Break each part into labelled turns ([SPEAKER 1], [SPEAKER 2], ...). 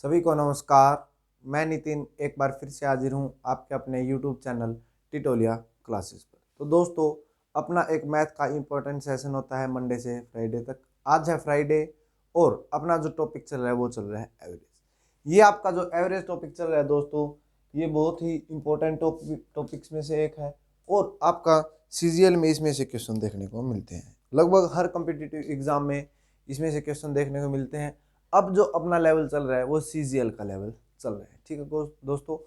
[SPEAKER 1] सभी को नमस्कार। मैं नितिन एक बार फिर से हाजिर हूँ आपके अपने YouTube चैनल टिटोलिया क्लासेस पर। तो दोस्तों, अपना एक मैथ का इम्पोर्टेंट सेशन होता है मंडे से फ्राइडे तक। आज है फ्राइडे और अपना जो टॉपिक चल रहा है वो चल रहा है एवरेज। ये आपका जो एवरेज टॉपिक चल रहा है दोस्तों, ये बहुत ही इम्पोर्टेंट टॉपिक्स में से एक है और आपका CGL में इसमें से क्वेश्चन देखने को मिलते हैं। लगभग हर कम्पिटिटिव एग्जाम में इसमें से क्वेश्चन देखने को मिलते हैं। अब जो अपना लेवल चल रहा है वो CGL का लेवल चल रहा है। ठीक है दोस्तों,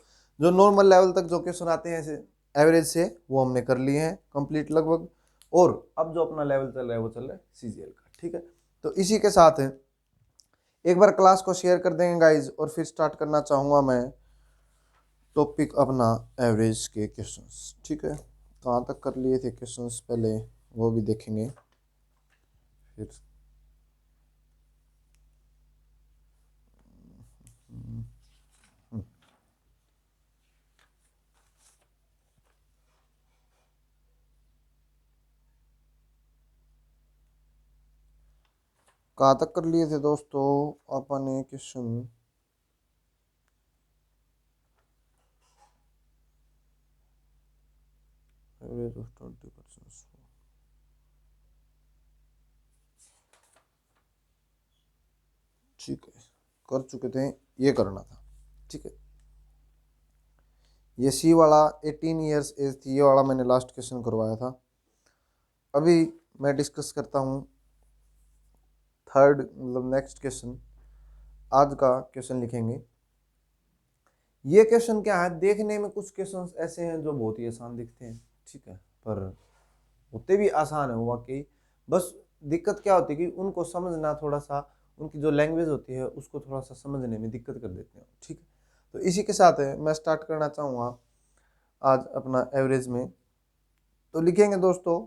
[SPEAKER 1] जो नॉर्मल लेवल तक जो क्वेश्चन आते हैं एवरेज से वो हमने कर लिए हैं कंप्लीट लगभग, और अब जो अपना लेवल चल रहा है वो चल रहा है CGL का। ठीक है, तो इसी के साथ एक बार क्लास को शेयर कर देंगे गाइज, और फिर स्टार्ट करना चाहूँगा मैं टॉपिक अपना एवरेज के क्वेश्चंस। ठीक है, कहाँ तक कर लिए थे क्वेश्चंस पहले वो भी देखेंगे फिर। कहाँ तक कर लिए थे दोस्तों अपने क्वेश्चन? Average of 20%। ठीक है, कर चुके थे, ये करना था। ठीक है, ये सी वाला 18 ईयर्स एज थी, ये वाला मैंने लास्ट क्वेश्चन करवाया था। अभी मैं डिस्कस करता हूँ थर्ड, मतलब नेक्स्ट क्वेश्चन। आज का क्वेश्चन लिखेंगे। ये क्वेश्चन क्या है, देखने में कुछ क्वेश्चन ऐसे हैं जो बहुत ही आसान दिखते हैं, ठीक है, पर होते भी आसान है वाकई। बस दिक्कत क्या होती है कि उनको समझना थोड़ा सा, उनकी जो लैंग्वेज होती है उसको थोड़ा सा समझने में दिक्कत कर देते हैं। ठीक है, तो इसी के साथ मैं स्टार्ट करना चाहूँगा आज अपना एवरेज में। तो लिखेंगे दोस्तों,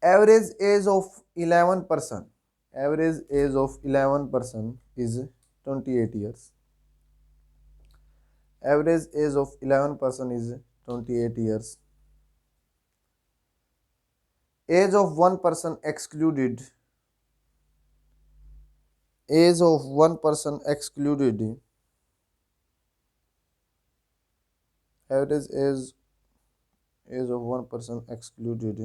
[SPEAKER 1] average age of 11 person, average age of 11 person is 28 years. Average age of 11 person is 28 years. Age of one person excluded. Age of one person excluded. Average age of one person excluded.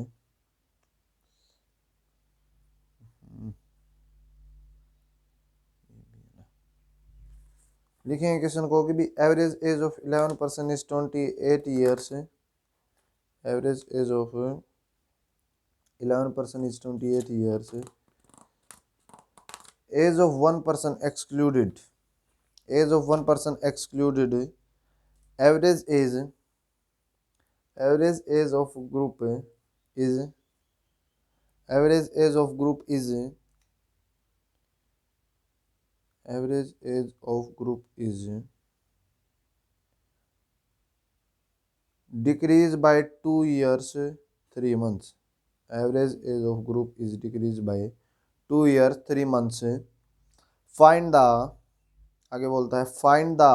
[SPEAKER 1] लिखेंगे question को कि भी average age of 11 person is 28 years. Average age of 11 person is 28 years. Age of one person excluded, age of one person excluded. Average age of group is, average age of group is, average age of group is decreased by 2 years 3 months. Average age of group is decreased by 2 years 3 months. Find the, आगे बोलता है find the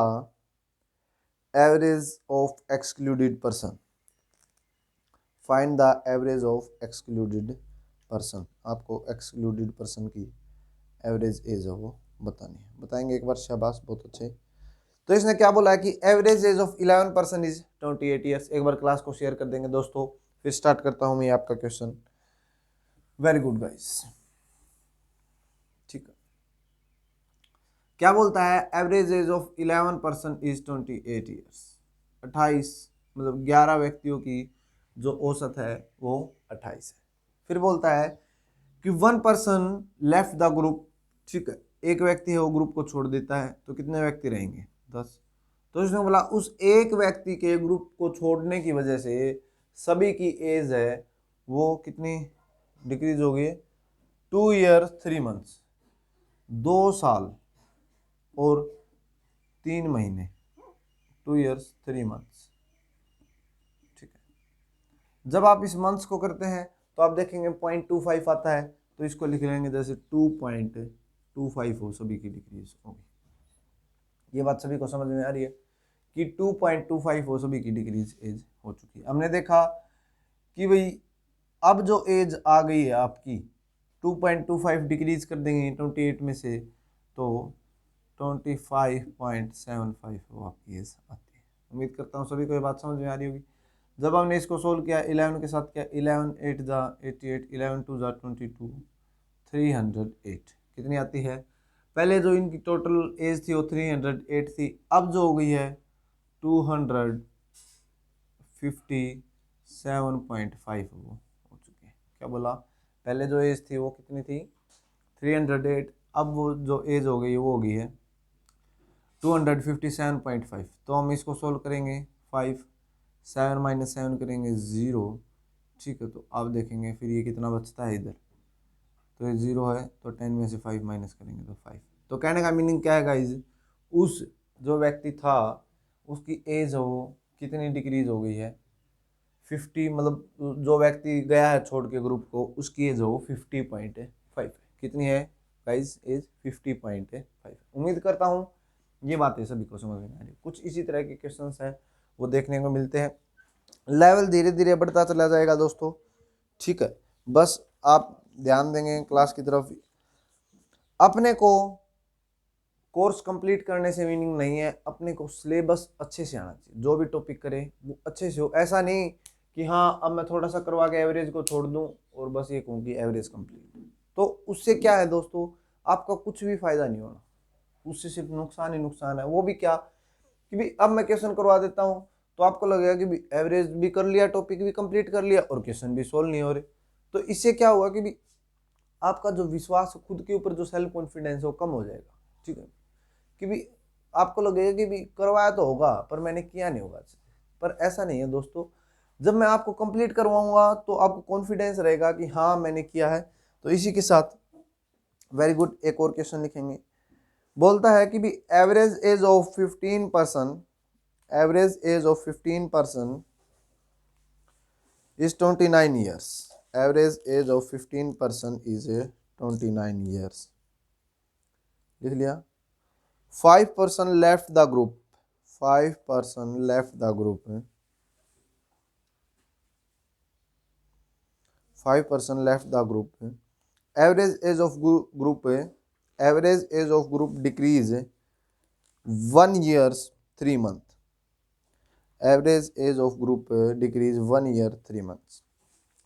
[SPEAKER 1] average of excluded person. Find the average of excluded person. आपको excluded person की average age है वो बतानी है। बताएंगे एक बार, शाबाश, बहुत अच्छे। तो इसने क्या बोला है कि average age of 11 person is 28 years. एक बार क्लास को शेयर कर देंगे दोस्तों, फिर स्टार्ट करता हूं मैं आपका क्वेश्चन। वेरी गुड गाइस, ठीक है। क्या बोलता है, average age of 11 person is 28 years. 28 मतलब 11 व्यक्तियों की जो औसत है वो 28 है। फिर बोलता है कि one person left the group. ठीक है, एक व्यक्ति है वो ग्रुप को छोड़ देता है, तो कितने व्यक्ति रहेंगे? 10। तो इसने बोला उस एक व्यक्ति के ग्रुप को छोड़ने की वजह से सभी की एज है वो कितनी डिक्रीज हो गई? 2 ईयर 3 मंथ्स, 2 साल और 3 महीने, 2 ईयर्स 3 मंथ्स। ठीक है, जब आप इस मंथ्स को करते हैं तो आप देखेंगे 0.25 आता है, तो इसको लिख लेंगे जैसे 2.25 हो, सभी की डिक्रीज होगी। ये बात सभी को समझ में आ रही है कि 2.25 हो, सभी की डिक्रीज एज हो चुकी है। हमने देखा कि भाई अब जो एज आ गई है आपकी 2.25 डिक्रीज कर देंगे 28 में से, तो 25.75 वो आपकी एज आती है। उम्मीद करता हूँ सभी को ये बात समझ में आ रही होगी। जब हमने इसको सोल्व किया 11 के साथ किया, 11 8 जा 88, 11 2 जा 22, 308 कितनी आती है। पहले जो इनकी टोटल एज थी वो 308 थी, अब जो हो गई है 257.5 वो हो चुकी है। क्या बोला, पहले जो एज थी वो कितनी थी 308, अब वो जो एज हो गई वो हो गई है 257.5। तो हम इसको सोल्व करेंगे 5, 7 माइनस 7 करेंगे 0, ठीक है। तो अब देखेंगे फिर ये कितना बचता है इधर, तो ये 0 है, तो 10 में से 5 माइनस करेंगे तो 5। तो कहने का मीनिंग क्या है गाइज, उस जो व्यक्ति था उसकी एज हो कितनी डिक्रीज हो गई है 50, मतलब जो व्यक्ति गया है छोड़ के ग्रुप को उसकी एज हो 50.5। कितनी है गाइज एज 50.5। उम्मीद करता हूँ ये बातें सभी को समझ में आ रही। कुछ इसी तरह के क्वेश्चंस हैं वो देखने को मिलते हैं। लेवल धीरे धीरे बढ़ता चला जाएगा दोस्तों, ठीक है। बस आप ध्यान देंगे क्लास की तरफ। अपने को कोर्स कंप्लीट करने से मीनिंग नहीं है, अपने को सिलेबस अच्छे से आना चाहिए, जो भी टॉपिक करे वो अच्छे से हो। ऐसा नहीं कि हाँ अब मैं थोड़ा सा करवा के एवरेज को छोड़ दूं और बस ये कहूँ कि एवरेज कंप्लीट, तो उससे क्या है दोस्तों, आपका कुछ भी फायदा नहीं होना, उससे सिर्फ नुकसान ही नुकसान है। वो भी क्या कि भी अब मैं क्वेश्चन करवा देता हूँ तो आपको लगेगा कि भी एवरेज भी कर लिया, टॉपिक भी कंप्लीट कर लिया और क्वेश्चन भी सोल्व नहीं हो रहे। तो इससे क्या हुआ कि भी आपका जो विश्वास खुद के ऊपर, जो सेल्फ कॉन्फिडेंस है वो कम हो जाएगा, ठीक है। कि भी आपको लगेगा कि भी करवाया तो होगा पर मैंने किया नहीं होगा, पर ऐसा नहीं है दोस्तों। जब मैं आपको कंप्लीट करवाऊंगा तो आपको कॉन्फिडेंस रहेगा कि हाँ मैंने किया है। तो इसी के साथ वेरी गुड, एक और क्वेश्चन लिखेंगे। बोलता है कि भी average age of 15%, average age of 15% is 29 years. Average age of 15% is 29 years. लिख लिया। 5% left the group. 5% left the group. 5% left the group. Average age of group. Average age of group decrease 1 years 3 months. Average age of group decrease 1 year 3 months.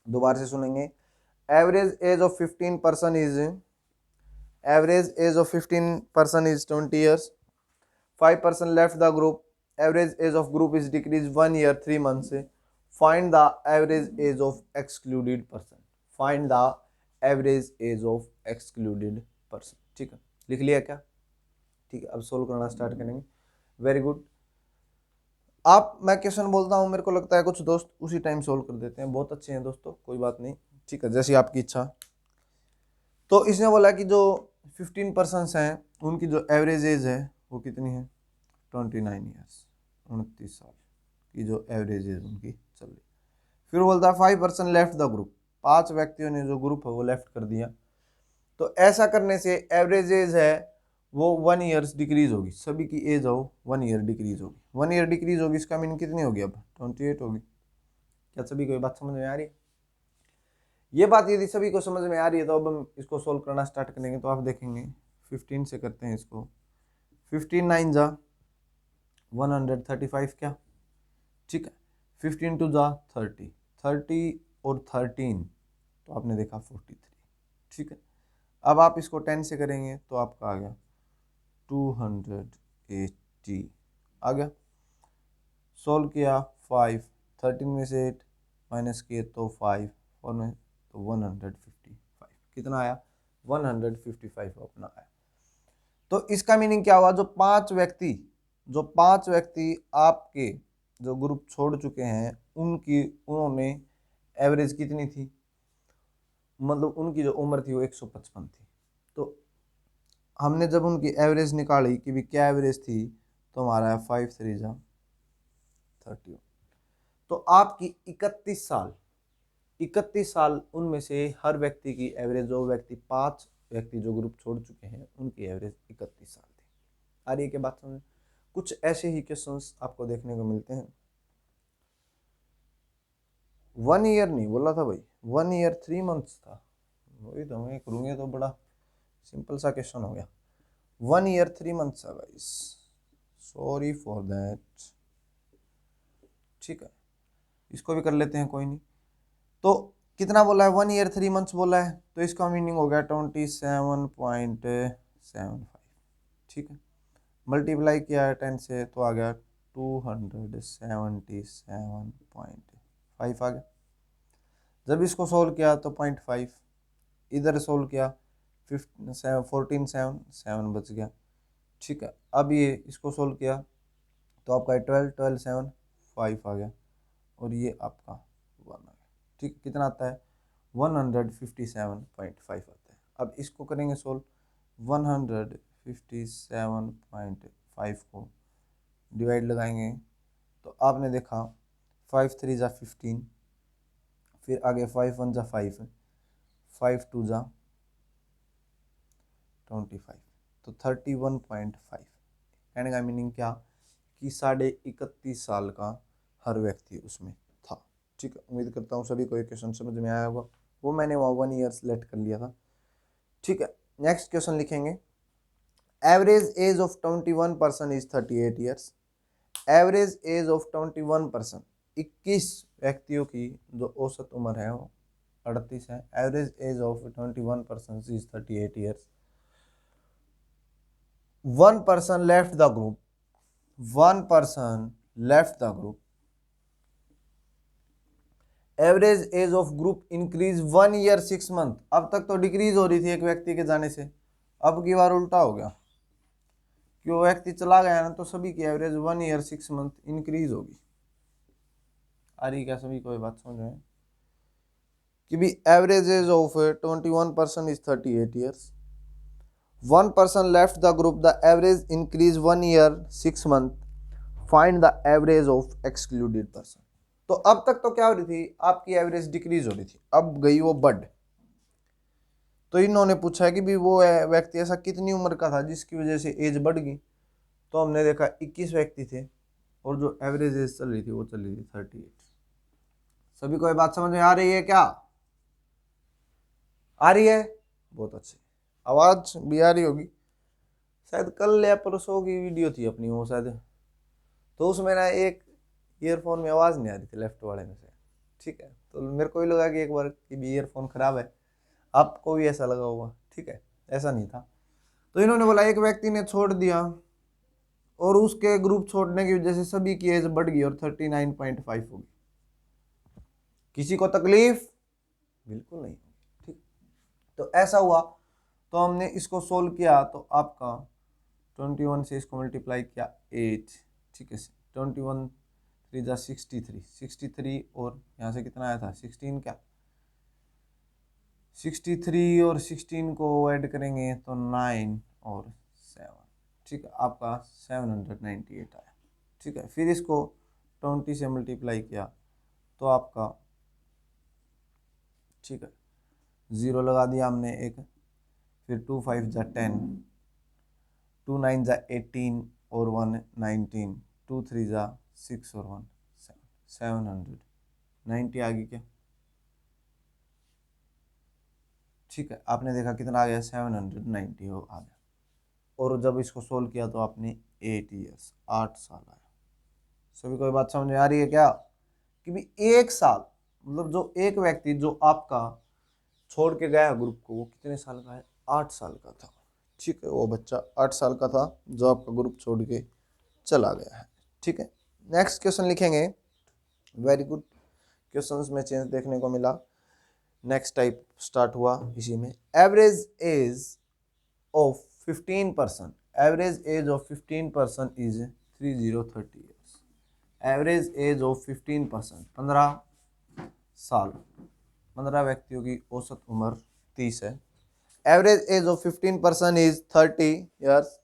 [SPEAKER 1] दोबारा से सुनेंगे। Average age of 15% is, average age of 15% is 20 years. 5% left the group. Average age of group is decreased 1 year 3 months. Find the average age of excluded person. Find the average age of excluded person. ठीक है, लिख लिया क्या? ठीक है, अब solve करना start करेंगे। Very good. आप, मैं क्वेश्चन बोलता हूँ, मेरे को लगता है कुछ दोस्त उसी टाइम सोल्व कर देते हैं, बहुत अच्छे हैं दोस्तों, कोई बात नहीं, ठीक है, जैसी आपकी इच्छा। तो इसने बोला कि जो 15% हैं उनकी जो एवरेज एज है वो कितनी है 29 ईयर्स, 29 साल की जो एवरेज एज उनकी चल रही। फिर बोलता है 5% लेफ्ट द ग्रुप, 5 व्यक्तियों ने जो ग्रुप है वो लेफ्ट कर दिया। तो ऐसा करने से एवरेज एज है वो 1 ईयर्स डिक्रीज होगी, सभी की एज हो 1 ईयर डिक्रीज होगी। 1 ईयर डिक्रीज होगी, इसका मीनिंग कितनी होगी अब 28 होगी। क्या सभी को ये बात समझ में आ रही है? ये बात यदि सभी को समझ में आ रही है तो अब हम इसको सोल्व करना स्टार्ट करेंगे। तो आप देखेंगे 15 से करते हैं इसको। 15 9 जा 135 क्या, ठीक है। 15 2 जा 30, 30 और 13 तो आपने देखा 43, ठीक है। अब आप इसको 10 से करेंगे तो आपका आ गया 280 आ गया। सोल्व किया 5, 13 में से 8 माइनस किए तो 5 और में तो 155 कितना आया 155 अपना आया। तो इसका मीनिंग क्या हुआ, जो 5 व्यक्ति आपके जो ग्रुप छोड़ चुके हैं उन्होंने एवरेज कितनी थी, मतलब उनकी जो उम्र थी वो 155 थी। तो हमने जब उनकी एवरेज निकाली कि भी क्या एवरेज थी तो हमारा है 5 3 जा 31। तो आपकी 31 साल उनमें से हर व्यक्ति की एवरेज, जो व्यक्ति 5 व्यक्ति जो ग्रुप छोड़ चुके हैं उनकी एवरेज 31 साल थी। आ रही है क्या बात समझ? कुछ ऐसे ही क्वेश्चंस आपको देखने को मिलते हैं। 1 ईयर नहीं बोला था भाई, 1 ईयर 3 मंथ्स था, वही तो मैं करूँगे तो बड़ा सिंपल सा क्वेश्चन हो गया। 1 ईयर 3 months है गाइस, सॉरी फॉर दैट। ठीक है, इसको भी कर लेते हैं, कोई नहीं। तो कितना बोला है, 1 ईयर 3 months बोला है, तो इसका मीनिंग हो गया 27.75। ठीक है, मल्टीप्लाई किया है 10 से तो आ गया 277.5 आ गया। जब इसको सोल्व किया तो 0.5, इधर सोल्व किया 14 बच गया। ठीक है, अब ये इसको सोल्व किया तो आपका 12 7 5 आ गया, और ये आपका 1 आ गया। ठीक है, कितना आता है, 157.5 आता है। अब इसको करेंगे सोल्व, 157.5 को डिवाइड लगाएंगे तो आपने देखा 5 3 जा 15, फिर आगे 5 1 जा 5, 5 2 जा 25, तो 31.5। कहने का मीनिंग क्या कि 31.5 साल का हर व्यक्ति उसमें था। ठीक है, उम्मीद करता हूँ सभी को एक क्वेश्चन समझ में आया होगा, वो मैंने वहाँ 1 ईयर सेलेक्ट कर लिया था। ठीक है, नेक्स्ट क्वेश्चन लिखेंगे, average age of 21% is 38 years. Average age of 21%, 21 व्यक्तियों की जो औसत उम्र है वो 38 है। Average age of 21% is 38 years. 1 person left the group, 1 person left the group। Average age of group increase 1 year 6 month। अब तक तो डिक्रीज हो रही थी एक व्यक्ति के जाने से, अब की बार उल्टा हो गया कि वो व्यक्ति चला गया ना, तो सभी की एवरेज 1 ईयर 6 month इंक्रीज होगी। आ रही क्या सभी को ये बात समझ में कि भी average age of 21% is 38 years. 1 person left the group, the average increase 1 year 6 month, find the average of excluded person। तो अब तक तो क्या हो रही थी, आपकी एवरेज डिक्रीज हो रही थी, अब गई वो बढ़। तो इन्होंने पूछा है कि भी वो व्यक्ति ऐसा कितनी उम्र का था जिसकी वजह से एज बढ़ गई। तो हमने देखा 21 व्यक्ति थे और जो एवरेज एज चल रही थी वो चल रही थी 38। सभी को ये बात समझ में आ रही है क्या, आ रही है, बहुत अच्छी। आवाज भी आ रही होगी, शायद कल या परसों की वीडियो थी अपनी वो शायद, तो उसमें ना एक ईयरफोन में आवाज़ नहीं आ रही थी लेफ्ट वाले में से। ठीक है, तो मेरे को भी लगा कि एक बार कि भी ईयरफोन ख़राब है, आपको भी ऐसा लगा होगा। ठीक है, ऐसा नहीं था। तो इन्होंने बोला एक व्यक्ति ने छोड़ दिया और उसके ग्रुप छोड़ने की वजह से सभी की एज बढ़ गई और 39.5 होगी। किसी को तकलीफ बिल्कुल नहीं। ठीक, तो ऐसा हुआ, तो हमने इसको सोल्व किया तो आपका 21 से इसको मल्टीप्लाई किया 8। ठीक है, 21 3 जा 63 और यहाँ से कितना आया था 16, क्या 63 और 16 को ऐड करेंगे तो 9 और 7। ठीक है, आपका 798 आया। ठीक है, फिर इसको 20 से मल्टीप्लाई किया तो आपका, ठीक है, 0 लगा दिया हमने एक, फिर 2 5 जा 10, 2 9 जा 18 और 1 19, 2 3 जा 6 और 1 7, 790 आ गई क्या। ठीक है, आपने देखा कितना आ गया 790 हो आ गया, और जब इसको सोल्व किया तो आपने 8 ईयर्स 8 साल आया। सभी को बात समझ में आ रही है क्या कि भी 1 साल मतलब जो एक व्यक्ति जो आपका छोड़ के गया ग्रुप को वो कितने साल का है, 8 साल का था। ठीक है, वो बच्चा 8 साल का था जो आपका ग्रुप छोड़ के चला गया है। ठीक है, नेक्स्ट क्वेश्चन लिखेंगे, वेरी गुड क्वेश्चंस में चेंज देखने को मिला। नेक्स्ट टाइप स्टार्ट हुआ इसी में, average age of 15%, average age of 15% is 3030 years. Average age of 15%, 15 साल, 15 व्यक्तियों की औसत उम्र 30 है। Average age of 15% is 30 years.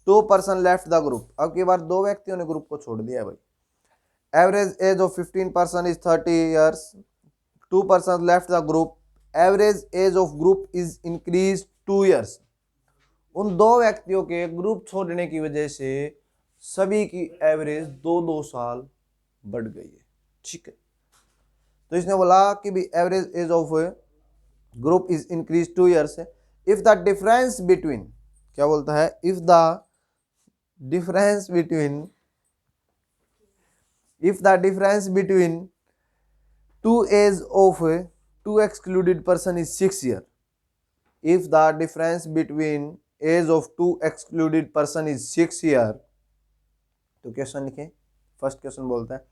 [SPEAKER 1] 2 person left the group, अब की बार 2 व्यक्तियों ने ग्रुप को छोड़ दिया है भाई। Average age of 15% is 30 years. 2 person left the group, average age of group is increase 2 years. उन 2 व्यक्तियों के ग्रुप छोड़ने की वजह से सभी की एवरेज 2-2 साल बढ़ गई है। ठीक है, तो इसने बोला कि भी average age of group is increase 2 years. If the difference between, क्या बोलता है, if the difference between two age of two excluded person is 6 year, if the difference between age of two excluded person is 6 year, तो question लिखें। First question बोलता है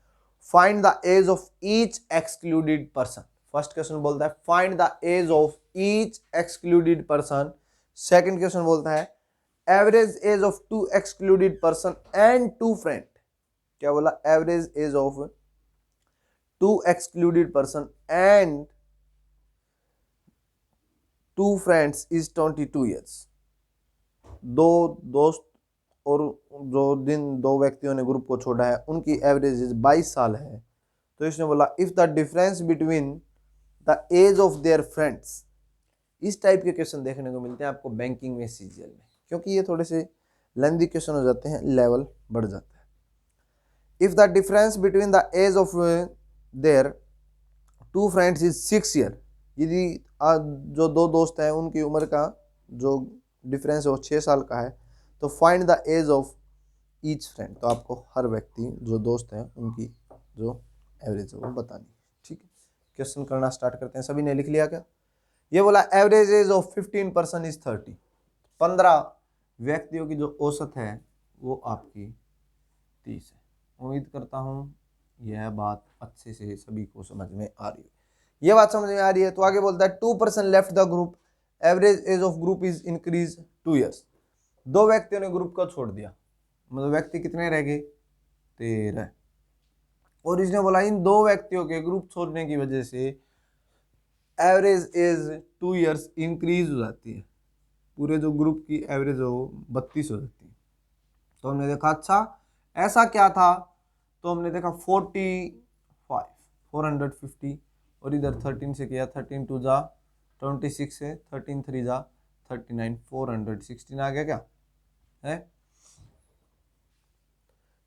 [SPEAKER 1] find the age of each excluded person. First question बोलता है find the age of each excluded person. Second question बोलता है average age of two excluded person and two friend. क्या बोला, average age of two excluded person and two friends is 22 years. दो दोस्त और जो जिन दो व्यक्तियों ने ग्रुप को छोड़ा है उनकी एवरेज एज 22 साल है। तो इसने बोला if the difference between the age of their friends. इस टाइप के क्वेश्चन देखने को मिलते हैं आपको बैंकिंग में, सीजीएल में, क्योंकि ये थोड़े से लेंथी क्वेश्चन हो जाते हैं, लेवल बढ़ जाता है। If the difference between the age of their two friends is 6 year, यदि जो दो दोस्त हैं उनकी उम्र का जो डिफरेंस है वो 6 साल का है, तो find the age of each friend. तो आपको हर व्यक्ति जो दोस्त हैं उनकी जो एवरेज है वो बतानी है। ठीक है, क्वेश्चन करना स्टार्ट करते हैं। सभी ने लिख लिया क्या? ये बोला average age of 15 person is 30। 15 व्यक्तियों की जो औसत है वो आपकी 30 है। उम्मीद करता हूँ यह बात अच्छे से सभी को समझ में आ रही है। ये बात समझ में आ रही है। तो आगे बोलता है 2% left the group, average age of group is increase 2 years. दो व्यक्तियों ने ग्रुप को छोड़ दिया, मतलब व्यक्ति कितने रह गए? 13। और इसने बोला इन दो व्यक्तियों के ग्रुप छोड़ने की वजह से एवरेज एज 2 ईयर्स इंक्रीज हो जाती है। पूरे जो ग्रुप की एवरेज हो 32 हो जाती है। तो हमने देखा अच्छा ऐसा क्या था, तो हमने देखा 450 और इधर 13 से किया, 13 2 जा 26 है, 13 3 जा 39, 416 आ गया क्या है?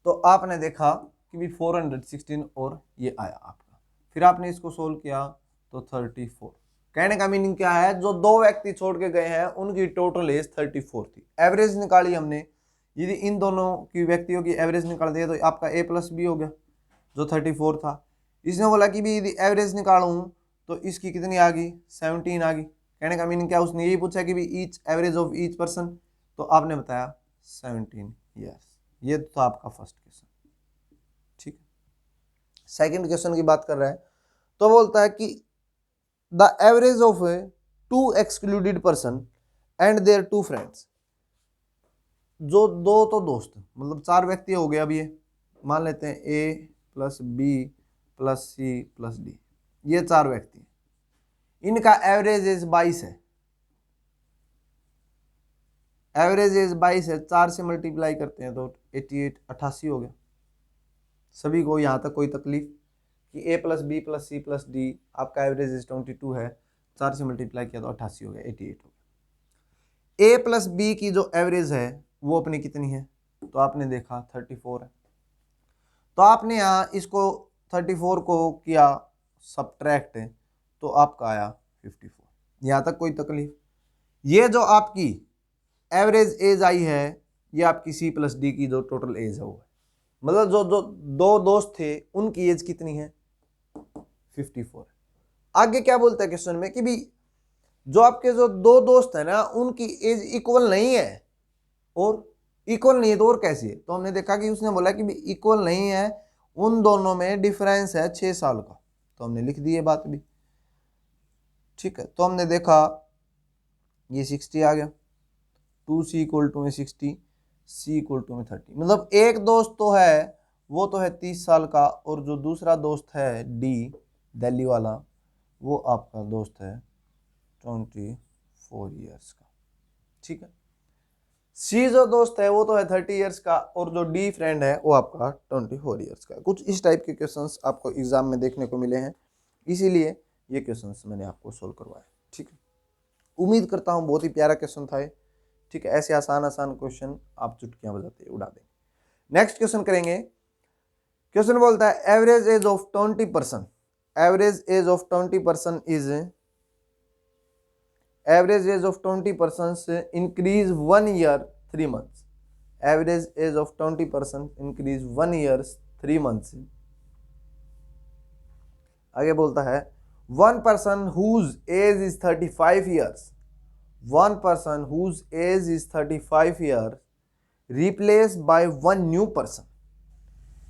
[SPEAKER 1] तो आपने देखा कि भी 416 और ये आया आपका। फिर आपने इसको सोल्व किया तो 34। कहने का मीनिंग क्या है, जो दो व्यक्ति छोड़ के गए हैं उनकी टोटल एज 34 थी। एवरेज निकाली हमने, यदि इन दोनों की व्यक्तियों की एवरेज निकाल दिया तो आपका ए प्लस बी हो गया जो 34 था। इसने बोला कि भी यदि एवरेज निकालूं तो इसकी कितनी आ गई? 17 आ गई। कहने का मीनिंग क्या, उसने यही पूछा कि भी each average of each person, तो आपने बताया 17 ईयर्स। ये तो आपका फर्स्ट क्वेश्चन। ठीक है, सेकंड क्वेश्चन की बात कर रहा है तो बोलता है कि the average of two excluded person and their two friends. जो दो तो दोस्त मतलब 4 व्यक्ति हो गए। अब ये मान लेते हैं A plus B plus C plus D, ये 4 व्यक्ति, इनका एवरेज एज 22 है। एवरेज एज 22 है, 4 से मल्टीप्लाई करते हैं तो 88 88 हो गया। सभी को यहाँ तक कोई तकलीफ कि A plus B plus C plus D आपका एवरेज एज 22 है, 4 से मल्टीप्लाई किया तो 88 हो गया, 88 हो गया। ए प्लस बी की जो एवरेज है वो अपनी कितनी है? तो आपने देखा 34 है। तो आपने यहाँ इसको 34 को किया सबट्रैक्ट तो आपका आया 54। यहाँ तक कोई तकलीफ? ये जो आपकी एवरेज एज आई है ये आपकी सी प्लस डी की जो टोटल एज है वो है, मतलब जो जो दो दोस्त थे उनकी एज कितनी है? 54 है। आगे क्या बोलता है क्वेश्चन में कि भी जो आपके जो दो दोस्त है ना उनकी एज इक्वल नहीं है। और इक्वल नहीं है तो और कैसी है? तो हमने देखा कि उसने बोला कि भी इक्वल नहीं है, उन दोनों में डिफरेंस है 6 साल का। तो हमने लिख दी ये बात भी। ठीक है, तो हमने देखा ये 60 आ गया, 2c इक्वल टू में 60, c इक्वल टू में 30। मतलब एक दोस्त तो है वो तो है 30 साल का, और जो दूसरा दोस्त है डी दिल्ली वाला वो आपका दोस्त है 24 ईयर्स का। ठीक है, सी जो दोस्त है वो तो है 30 ईयर्स का, और जो डी फ्रेंड है वो आपका 24 ईयर्स का। कुछ इस टाइप के क्वेश्चंस आपको एग्जाम में देखने को मिले हैं, इसीलिए ये क्वेश्चंस मैंने आपको सोल्व करवाए। ठीक है, उम्मीद करता हूँ बहुत ही प्यारा क्वेश्चन था ये। ठीक है, ऐसे आसान आसान क्वेश्चन आप चुटकियां बजाते उड़ा देंगे। नेक्स्ट क्वेश्चन करेंगे। क्वेश्चन बोलता है average age of 20 person, average age of 20 person is average age of 20 person increase 1 year 3 months. Average age of 20 person increase 1 year 3 months. आगे बोलता है one person whose age is 35 years, one person whose age is 35 year replaced by one new person,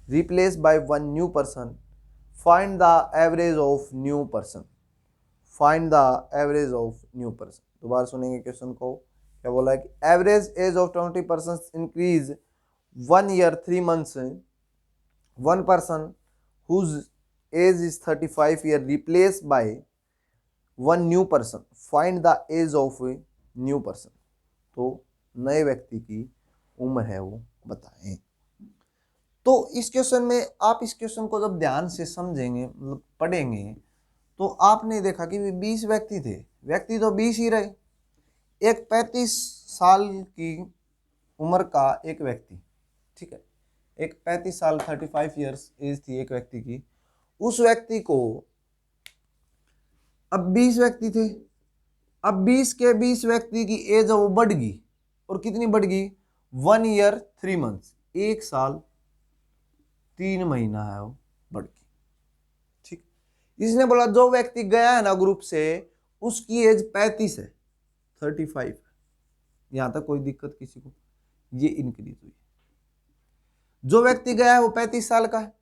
[SPEAKER 1] replaced by one new person, find the average of new person, find the average of new person। दोबारा सुनेंगे question को, क्या बोला है कि average age of 20 person increase 1 year 3 months, one person whose age is 35 year replaced by one new person, find the age of a new person। तो नए व्यक्ति की उम्र है वो बताएं। तो इस क्वेश्चन में आप इस क्वेश्चन को जब ध्यान से समझेंगे, मतलब पढ़ेंगे, तो आपने देखा कि 20 व्यक्ति थे, व्यक्ति तो 20 ही रहे। एक 35 साल की उम्र का एक व्यक्ति, ठीक है, एक 35 साल 35 इयर्स एज थी एक व्यक्ति की, उस व्यक्ति को अब 20 व्यक्ति थे, अब 20 के 20 व्यक्ति की एज वो बढ़ गई, और कितनी बढ़ गई? 1 ईयर 3 मंथ्स, 1 साल 3 महीना है वो बढ़ गई, ठीक। इसने बोला जो व्यक्ति गया है ना ग्रुप से, उसकी एज 35 है, 35, यहां तक कोई दिक्कत किसी को? ये इंक्रीज हुई। जो व्यक्ति गया है वो 35 साल का है,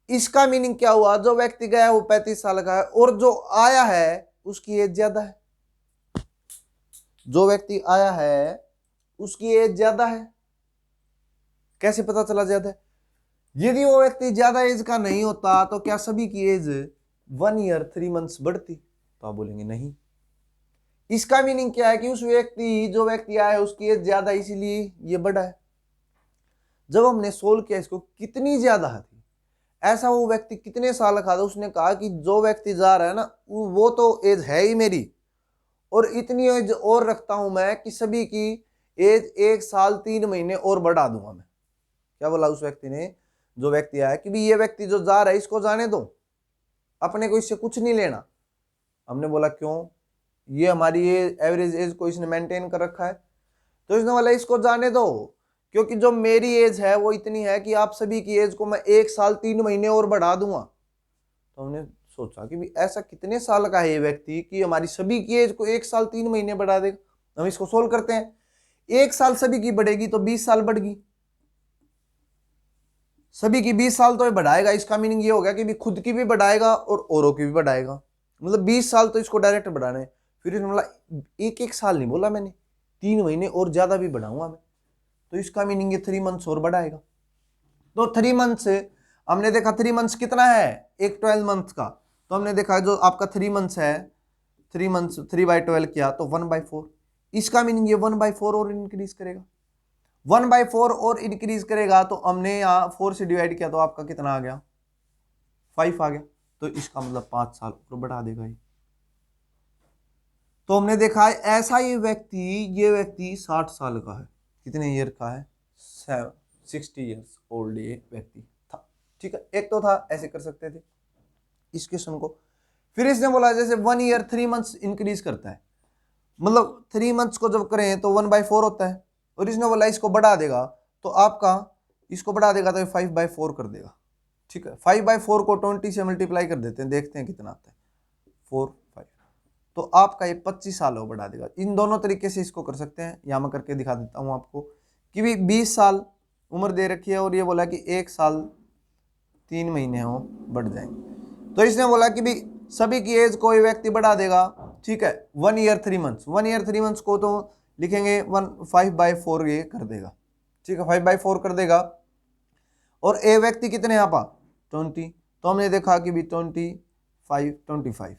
[SPEAKER 1] इसका मीनिंग क्या हुआ? जो व्यक्ति गया है वो 35 साल का है, और जो आया है उसकी एज ज्यादा है। जो व्यक्ति आया है उसकी एज ज्यादा है। कैसे पता चला ज्यादा है? यदि वो व्यक्ति ज्यादा एज का नहीं होता तो क्या सभी की एज 1 ईयर 3 मंथ्स बढ़ती? तो आप बोलेंगे नहीं। इसका मीनिंग क्या है कि उस व्यक्ति, जो व्यक्ति आया है उसकी एज ज्यादा, इसीलिए ये बढ़ा है। जब हमने सोल्व किया इसको, कितनी ज्यादा थी, ऐसा वो व्यक्ति कितने साल का था, उसने कहा कि जो व्यक्ति जा रहा है ना, वो तो एज है ही मेरी, और इतनी एज और रखता हूं मैं कि सभी की एज 1 साल 3 महीने और बढ़ा दूंगा मैं। क्या बोला उस व्यक्ति ने? जो व्यक्ति आया कि भी ये व्यक्ति जो जा रहा है इसको जाने दो, अपने को इससे कुछ नहीं लेना। हमने बोला क्यों? ये हमारी एवरेज एज को इसने मेंटेन कर रखा है, तो इसने बोला इसको जाने दो, क्योंकि जो मेरी एज है वो इतनी है कि आप सभी की एज को मैं 1 साल 3 महीने और बढ़ा दूंगा। तो हमने सोचा कि भी ऐसा कितने साल का है ये व्यक्ति कि हमारी सभी की एज को 1 साल 3 महीने बढ़ा देगा। हम इसको सोल्व करते हैं। 1 साल सभी की बढ़ेगी तो 20 साल बढ़ गई, सभी की 20 साल तो ये बढ़ाएगा। इसका मीनिंग ये हो गया कि भी खुद की भी बढ़ाएगा और औरों की भी बढ़ाएगा, मतलब 20 साल तो इसको डायरेक्ट बढ़ाने। फिर इसने बोला 1 साल नहीं बोला मैंने, 3 महीने और ज्यादा भी बढ़ाऊंगा मैं, तो इसका मीनिंग ये 3 मंथ्स और बढ़ाएगा। तो 3 मंथ्स हमने देखा, 3 मंथ्स कितना है? एक 12 मंथ का, तो हमने देखा जो आपका 3 मंथ्स है, 3 मंथ्स 3/12 किया तो 1/4। इसका मीनिंग ये 1/4 और इंक्रीज करेगा, 1/4 और इंक्रीज करेगा। तो हमने यहाँ 4 से डिवाइड किया तो आपका कितना आ गया? 5 आ गया। तो इसका मतलब 5 साल और बढ़ा देगा ये। तो हमने देखा है ऐसा ये व्यक्ति 60 साल का है। कितने ईयर का है? 60 ईयर्स ओल्ड ये व्यक्ति था, ठीक है। एक तो था, ऐसे कर सकते थे इस क्वेश्चन को। फिर इसने बोला जैसे 1 ईयर 3 मंथ्स इंक्रीज करता है, मतलब 3 मंथ्स को जब करें तो 1/4 होता है, और इसने बोला इसको बढ़ा देगा, तो आपका इसको बढ़ा देगा तो 5/4 कर देगा, ठीक है। 5/4 को 20 से मल्टीप्लाई कर देते हैं, देखते हैं कितना आता है, 4 5, तो आपका ये 25 साल हो बढ़ा देगा। इन दोनों तरीके से इसको कर सकते हैं, यहाँ मैं करके दिखा देता हूँ आपको कि भी 20 साल उम्र दे रखी है, और ये बोला कि 1 साल 3 महीने हो बढ़ जाएंगे। तो इसने बोला कि भी सभी की एज कोई व्यक्ति बढ़ा देगा, ठीक है। 1 ईयर 3 मंथ्स, 1 ईयर 3 मंथ्स को तो लिखेंगे 5/4 ये कर देगा, ठीक है, 5/4 कर देगा। और ए व्यक्ति कितने यहाँ पा 20, तो हमने देखा कि भी 25,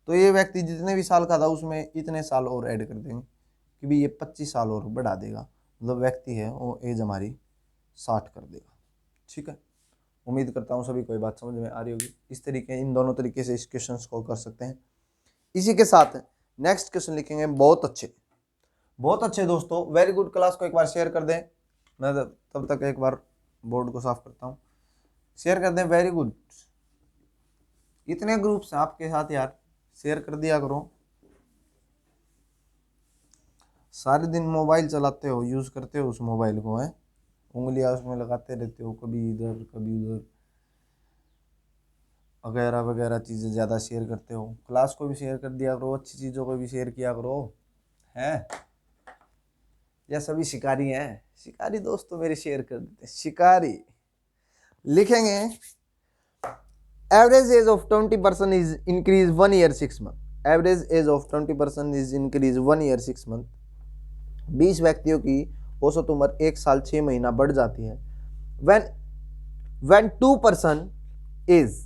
[SPEAKER 1] तो ये व्यक्ति जितने भी साल का था उसमें इतने साल और ऐड कर देंगे कि भी ये 25 साल और बढ़ा देगा, मतलब व्यक्ति है वो एज हमारी 60 कर देगा, ठीक है। उम्मीद करता हूँ सभी कोई बात समझ में आ रही होगी। इस तरीके, इन दोनों तरीके से इस क्वेश्चन को कर सकते हैं। इसी के साथ नेक्स्ट क्वेश्चन लिखेंगे बहुत अच्छे दोस्तों। वेरी गुड क्लास को एक बार शेयर कर दें, मैं तब तक एक बार बोर्ड को साफ करता हूँ। शेयर कर दें, वेरी गुड। इतने ग्रुप्स हैं आपके साथ यार, शेयर कर दिया करो। सारे दिन मोबाइल चलाते हो, यूज़ करते हो उस मोबाइल को, है उंगलियां उसमें लगाते रहते हो, कभी इधर कभी उधर, वगैरह वगैरह चीज़ें ज़्यादा शेयर करते हो। क्लास को भी शेयर कर दिया करो, अच्छी चीज़ों को भी शेयर किया करो, हैं। या सभी शिकारी हैं? शिकारी दोस्त तो मेरे शेयर कर देते हैं। शिकारी लिखेंगे average age of 20% is increase 1 year 6 month. Average age of 20% is increase 1 year 6 month. 20 व्यक्तियों की औसत उम्र 1 साल 6 महीना बढ़ जाती है। when 2% is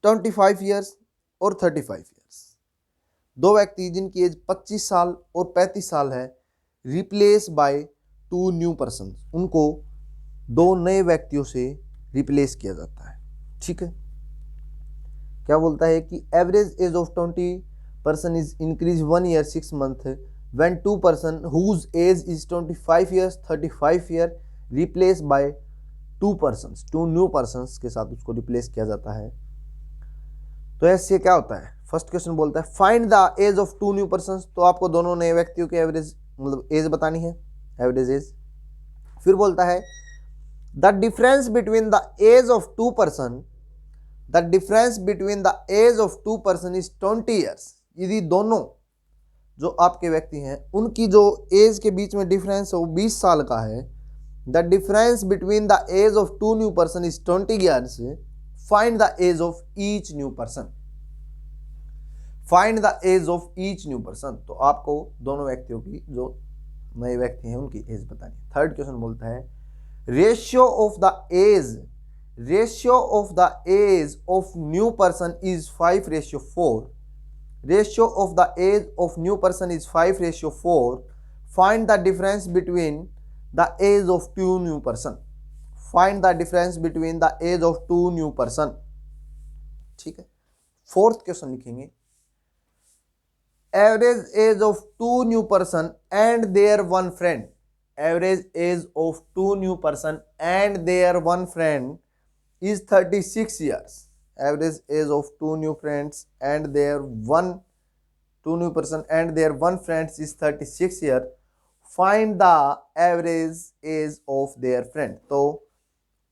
[SPEAKER 1] 25 years और 35 years। दो व्यक्ति जिनकी एज 25 साल और 35 साल है, रिप्लेस बाय 2 न्यू पर्सन, उनको 2 नए व्यक्तियों से रिप्लेस किया जाता है। ठीक है, क्या बोलता है कि average age of 20% is increase 1 year 6 month when 2% whose age is 25 years 35 year replaced by 2 new persons के साथ उसको रिप्लेस किया जाता है। तो ऐसे क्या होता है, फर्स्ट क्वेश्चन बोलता है find the age of 2 new person. तो आपको दोनों नए व्यक्तियों की एवरेज मतलब एज बतानी है, एवरेज एज। फिर बोलता है the difference between the age of 2% the difference between the age of 2% is 20 years. यदि दोनों जो आपके व्यक्ति हैं उनकी जो एज के बीच में डिफरेंस है वो 20 साल का है, the difference between the age of 2 new person is 20 years, find the age of each new person. Find the age of each new person, तो आपको दोनों व्यक्तियों की जो नए व्यक्ति हैं उनकी एज बतानी है। थर्ड क्वेश्चन बोलता है ratio of the age of new person is 5:4। Ratio of the age of new person is 5:4. Find the difference between the age of 2 new person. Find the difference between the age of 2 new person. ठीक है, fourth question लिखेंगे average age of 2 new person and their one friend. Average age of 2 new person and their one friend is 36 years. Average age of 2 new friends and their 2 new person and their one friends is 36 year. Find the average age of their friend. तो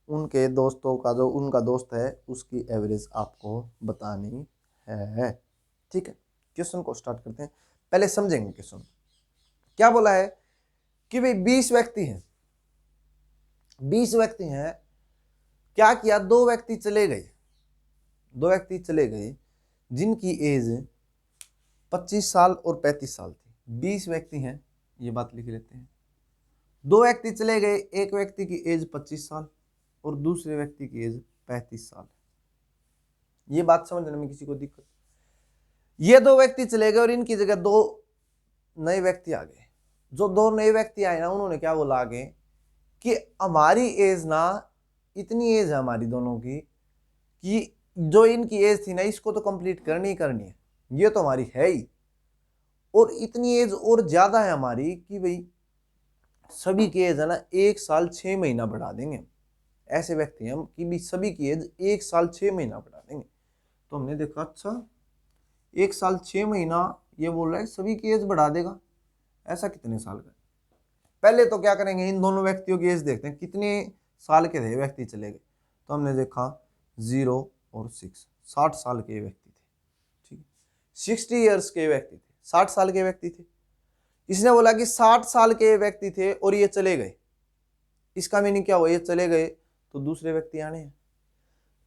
[SPEAKER 1] उनके दोस्तों का जो उनका दोस्त है उसकी average आपको बतानी है। ठीक है, क्वेश्चन को स्टार्ट करते हैं। पहले समझेंगे क्वेश्चन क्या बोला है कि भाई 20 व्यक्ति हैं, 20 व्यक्ति हैं, क्या किया, 2 व्यक्ति चले गए जिनकी एज 25 साल और 35 साल थी। 20 व्यक्ति हैं, ये बात लिख लेते हैं। 2 व्यक्ति चले गए, एक व्यक्ति की एज 25 साल और दूसरे व्यक्ति की एज 35 साल है। ये बात समझने में किसी को दिक्कत? ये 2 व्यक्ति चले गए और इनकी जगह 2 नए व्यक्ति आ गए। जो 2 नए व्यक्ति आए ना, उन्होंने क्या बोला आगे कि हमारी एज ना, इतनी एज है हमारी दोनों की कि जो इनकी एज थी ना इसको तो कंप्लीट करनी है, ये तो हमारी है ही, और इतनी एज और ज्यादा है हमारी कि भाई सभी की एज है ना 1 साल 6 महीना बढ़ा देंगे। ऐसे व्यक्ति हैं हम कि भी सभी की एज 1 साल 6 महीना बढ़ा देंगे। तो हमने देखा अच्छा 1 साल 6 महीना ये बोल रहा है सभी की एज बढ़ा देगा, ऐसा कितने साल का? पहले तो क्या करेंगे, इन दोनों व्यक्तियों की एज देखते हैं कितने साल के थे व्यक्ति चले गए। तो हमने देखा 0 और 6, 60 साल के व्यक्ति थे। ठीक है, 60 ईयर्स के व्यक्ति थे, 60 साल के व्यक्ति थे। इसने बोला कि 60 साल के व्यक्ति थे और ये चले गए। इसका मीनिंग क्या हुआ, ये चले गए तो दूसरे व्यक्ति आने हैं।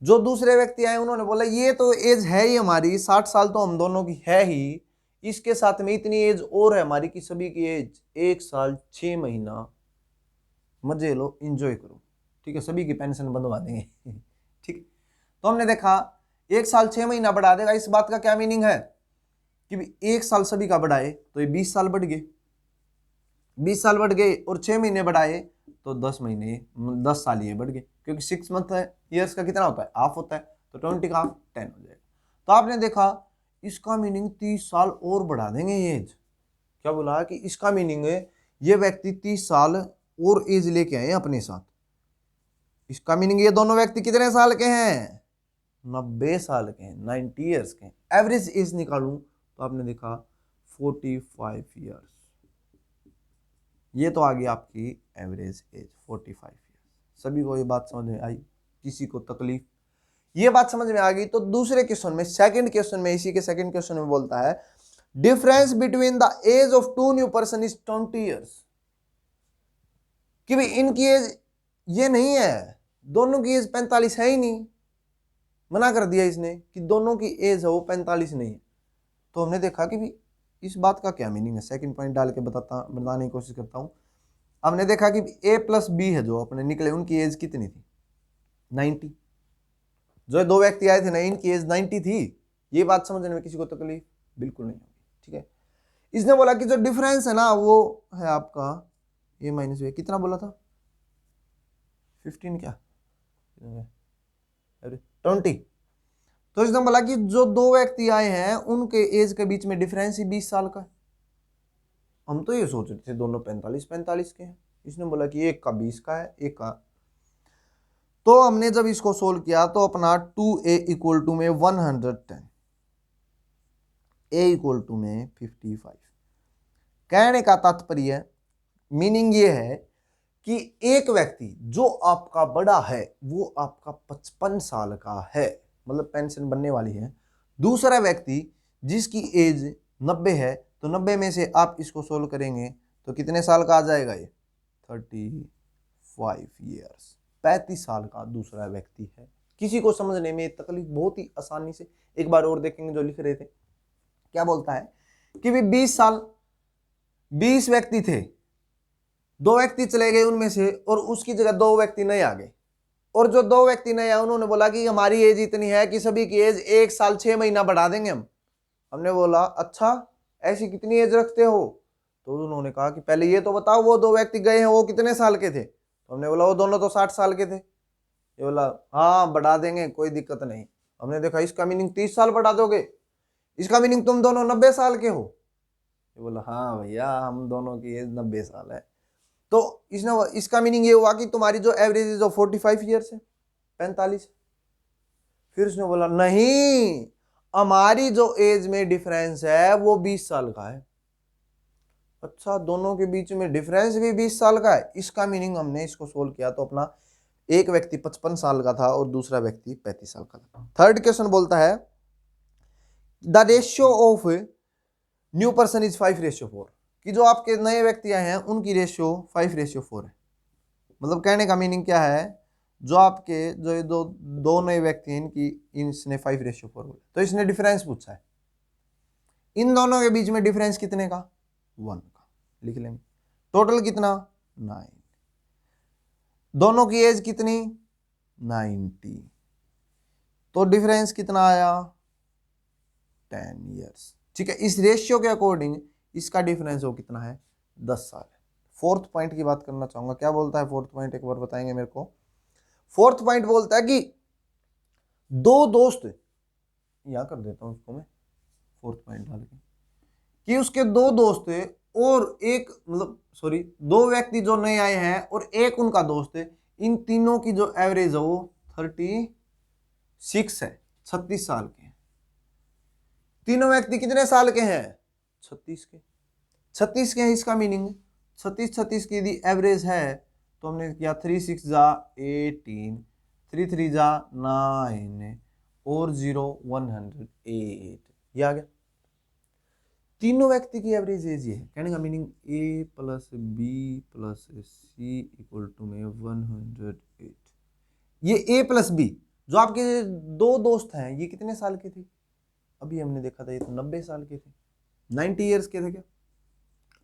[SPEAKER 1] जो दूसरे व्यक्ति आए उन्होंने बोला ये तो एज है ही हमारी, 60 साल तो हम दोनों की है ही, इसके साथ में इतनी एज और है हमारी कि सभी की एज 1 साल 6 महीना, मजे लो, एंजॉय करो। ठीक है, सभी की पेंशन बंधवा देंगे। ठीक है, तो हमने देखा 1 साल 6 महीना बढ़ा देगा। इस बात का क्या मीनिंग है कि 1 साल सभी का बढ़ाए तो ये 20 साल बढ़ गए, 20 साल बढ़ गए, और 6 महीने बढ़ाए तो 10 साल ये बढ़ गए, क्योंकि 6 मंथ ईयर्स का कितना होता है, हाफ होता है, तो 20 का हाफ 10 हो जाएगा। तो आपने देखा इसका मीनिंग 30 साल और बढ़ा देंगे ये एज। क्या बोला कि इसका मीनिंग है ये व्यक्ति 30 साल और एज लेके आए अपने साथ। इसका मीनिंग ये दोनों व्यक्ति कितने साल के हैं, 90 साल के हैं, 90 ईयर्स के हैं। एवरेज एज निकालूं तो आपने देखा 45 ईयर्स। ये तो आ गई आपकी एवरेज एज 45 ईयर्स। सभी को ये बात समझ में आई? किसी को तकलीफ? ये बात समझ में आ गई। तो दूसरे क्वेश्चन में, सेकंड क्वेश्चन में, इसी के सेकंड क्वेश्चन में बोलता है difference between the age of two new person is 20 years. कि भाई इनकी एज ये नहीं है, दोनों की एज 45 है ही नहीं, मना कर दिया इसने कि दोनों की एज है वो 45 नहीं है। तो हमने देखा कि भी इस बात का क्या मीनिंग है, सेकंड पॉइंट डाल के बताने की कोशिश करता हूं। हमने देखा कि a प्लस बी है जो अपने निकले, उनकी एज कितनी थी? 90। जो दो व्यक्ति आए थे ना, इनकी एज 90 थी। ये बात समझने में किसी को तकलीफ बिल्कुल नहीं होगी, ठीक है। इसने बोला कि जो डिफरेंस है ना वो है आपका a माइनस बी। कितना बोला था? 15 क्या 20। तो इसने बोला कि जो दो व्यक्ति आए हैं उनके एज के बीच में डिफरेंस ही 20 साल का है। हम तो ये सोच रहे थे दोनों 45 के हैं। इसने बोला कि एक का 20 का है, एक का। तो हमने जब इसको सोल्व किया तो अपना 2a इक्वल टू में 110, a इक्वल टू में 55। कहने का तात्पर्य, मीनिंग ये है कि एक व्यक्ति जो आपका बड़ा है वो आपका 55 साल का है, मतलब पेंशन बनने वाली है। दूसरा व्यक्ति जिसकी एज 90 है, तो 90 में से आप इसको सोल्व करेंगे तो कितने साल का आ जाएगा? ये 35 ईयर्स, 35 साल का दूसरा व्यक्ति है। किसी को समझने में तकलीफ बहुत ही आसानी से। एक बार और देखेंगे जो लिख रहे थे, क्या बोलता है कि भी 20 साल, 20 व्यक्ति थे, दो व्यक्ति चले गए उनमें से और उसकी जगह दो व्यक्ति नए आ गए। और जो दो व्यक्ति नए आए उन्होंने बोला कि हमारी एज इतनी है कि सभी की एज 1 साल 6 महीना बढ़ा देंगे हम। हमने बोला अच्छा, ऐसी कितनी एज रखते हो? तो उन्होंने कहा कि पहले ये तो बताओ वो दो व्यक्ति गए हैं वो कितने साल के थे? तो हमने बोला वो दोनों तो 60 साल के थे। ये बोला हाँ बढ़ा देंगे, कोई दिक्कत नहीं। हमने देखा इसका मीनिंग 30 साल बढ़ा दोगे, इसका मीनिंग तुम दोनों 90 साल के हो। ये बोला हाँ भैया हम दोनों की एज 90 साल है। तो इसका मीनिंग ये हुआ कि तुम्हारी जो एवरेज एज ऑफ 45 ईयर्स है, 45। फिर उसने बोला नहीं, हमारी जो एज में डिफरेंस है वो 20 साल का है। अच्छा, दोनों के बीच में डिफरेंस भी 20 साल का है। इसका मीनिंग हमने इसको सोल्व किया तो अपना एक व्यक्ति 55 साल का था और दूसरा व्यक्ति 35 साल का था। थर्ड क्वेश्चन बोलता है the ratio of new person is 5:4, कि जो आपके नए व्यक्ति आए हैं उनकी रेशियो 5:4 है। मतलब कहने का मीनिंग क्या है, जो आपके जो ये दो नए व्यक्ति हैं इनकी इसने 5:4 बोला। तो इसने डिफरेंस पूछा है, इन दोनों के बीच में डिफरेंस कितने का? 1 का। लिख लेंगे। टोटल कितना? 9। दोनों की एज कितनी? 90। तो डिफरेंस कितना आया? 10 ईयर्स। ठीक है, इस रेशियो के अकॉर्डिंग इसका डिफरेंस वो कितना है? 10 साल है। फोर्थ पॉइंट की बात करना चाहूंगा। क्या बोलता है फोर्थ पॉइंट, एक बार बताएंगे मेरे को? फोर्थ पॉइंट बोलता है कि दो दोस्त, यहां कर देता हूं उसको मैं फोर्थ पॉइंट डाल के, कि उसके दो दोस्त है और एक दो व्यक्ति जो नए आए हैं और एक उनका दोस्त है, इन तीनों की जो एवरेज है वो 36 है, 36 साल के हैं। तीनों व्यक्ति कितने साल के हैं? 36 के। 36 के हैं, इसका मीनिंग 36 की यदि एवरेज है तो हमने किया 3 6 जा 18, 3 3 जा 9 और 0 108। ये आ गया। तीनों व्यक्ति की एवरेज एज ये है। कहने का meaning a plus B plus C equal to में 108। ये a प्लस बी जो आपके दो दोस्त हैं ये कितने साल के थे? अभी हमने देखा था ये तो 90 साल के थे, 90 ईयर्स के थे। क्या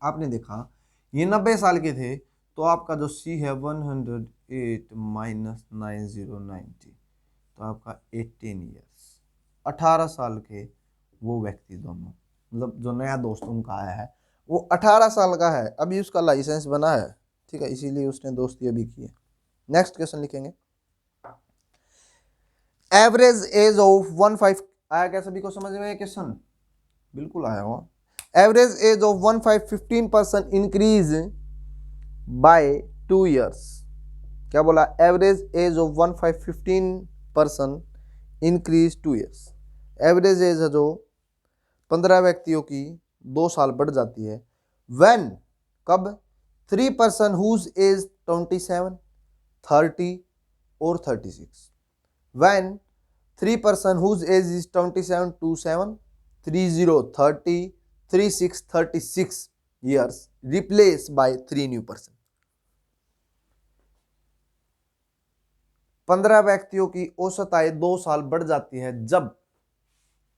[SPEAKER 1] आपने देखा ये 90 साल के थे, तो आपका जो c है 108 माइनस 9090, तो आपका 18 ईयर्स, 18 साल के वो व्यक्ति दोनों, मतलब जो नया दोस्त उनका आया है वो 18 साल का है। अभी उसका लाइसेंस बना है, ठीक है, इसीलिए उसने दोस्ती अभी की है। नेक्स्ट क्वेश्चन लिखेंगे। एवरेज एज ऑफ 15, आया क्या सभी को समझ में? क्वेश्चन बिल्कुल आया हुआ। Average age of 15% increase by 2 years. क्या बोला? Average age of 15% increase 2 years. Average as है जो 15 व्यक्तियों की 2 साल बढ़ जाती है। व्हेन, कब, 3 पर्सन हुज एज 27, 30 और 36। When 3 person whose age is 27, 27, 30, 30, 36, 36 years replaced by 3 new person। 15 व्यक्तियों की औसत आयु 2 साल बढ़ जाती है जब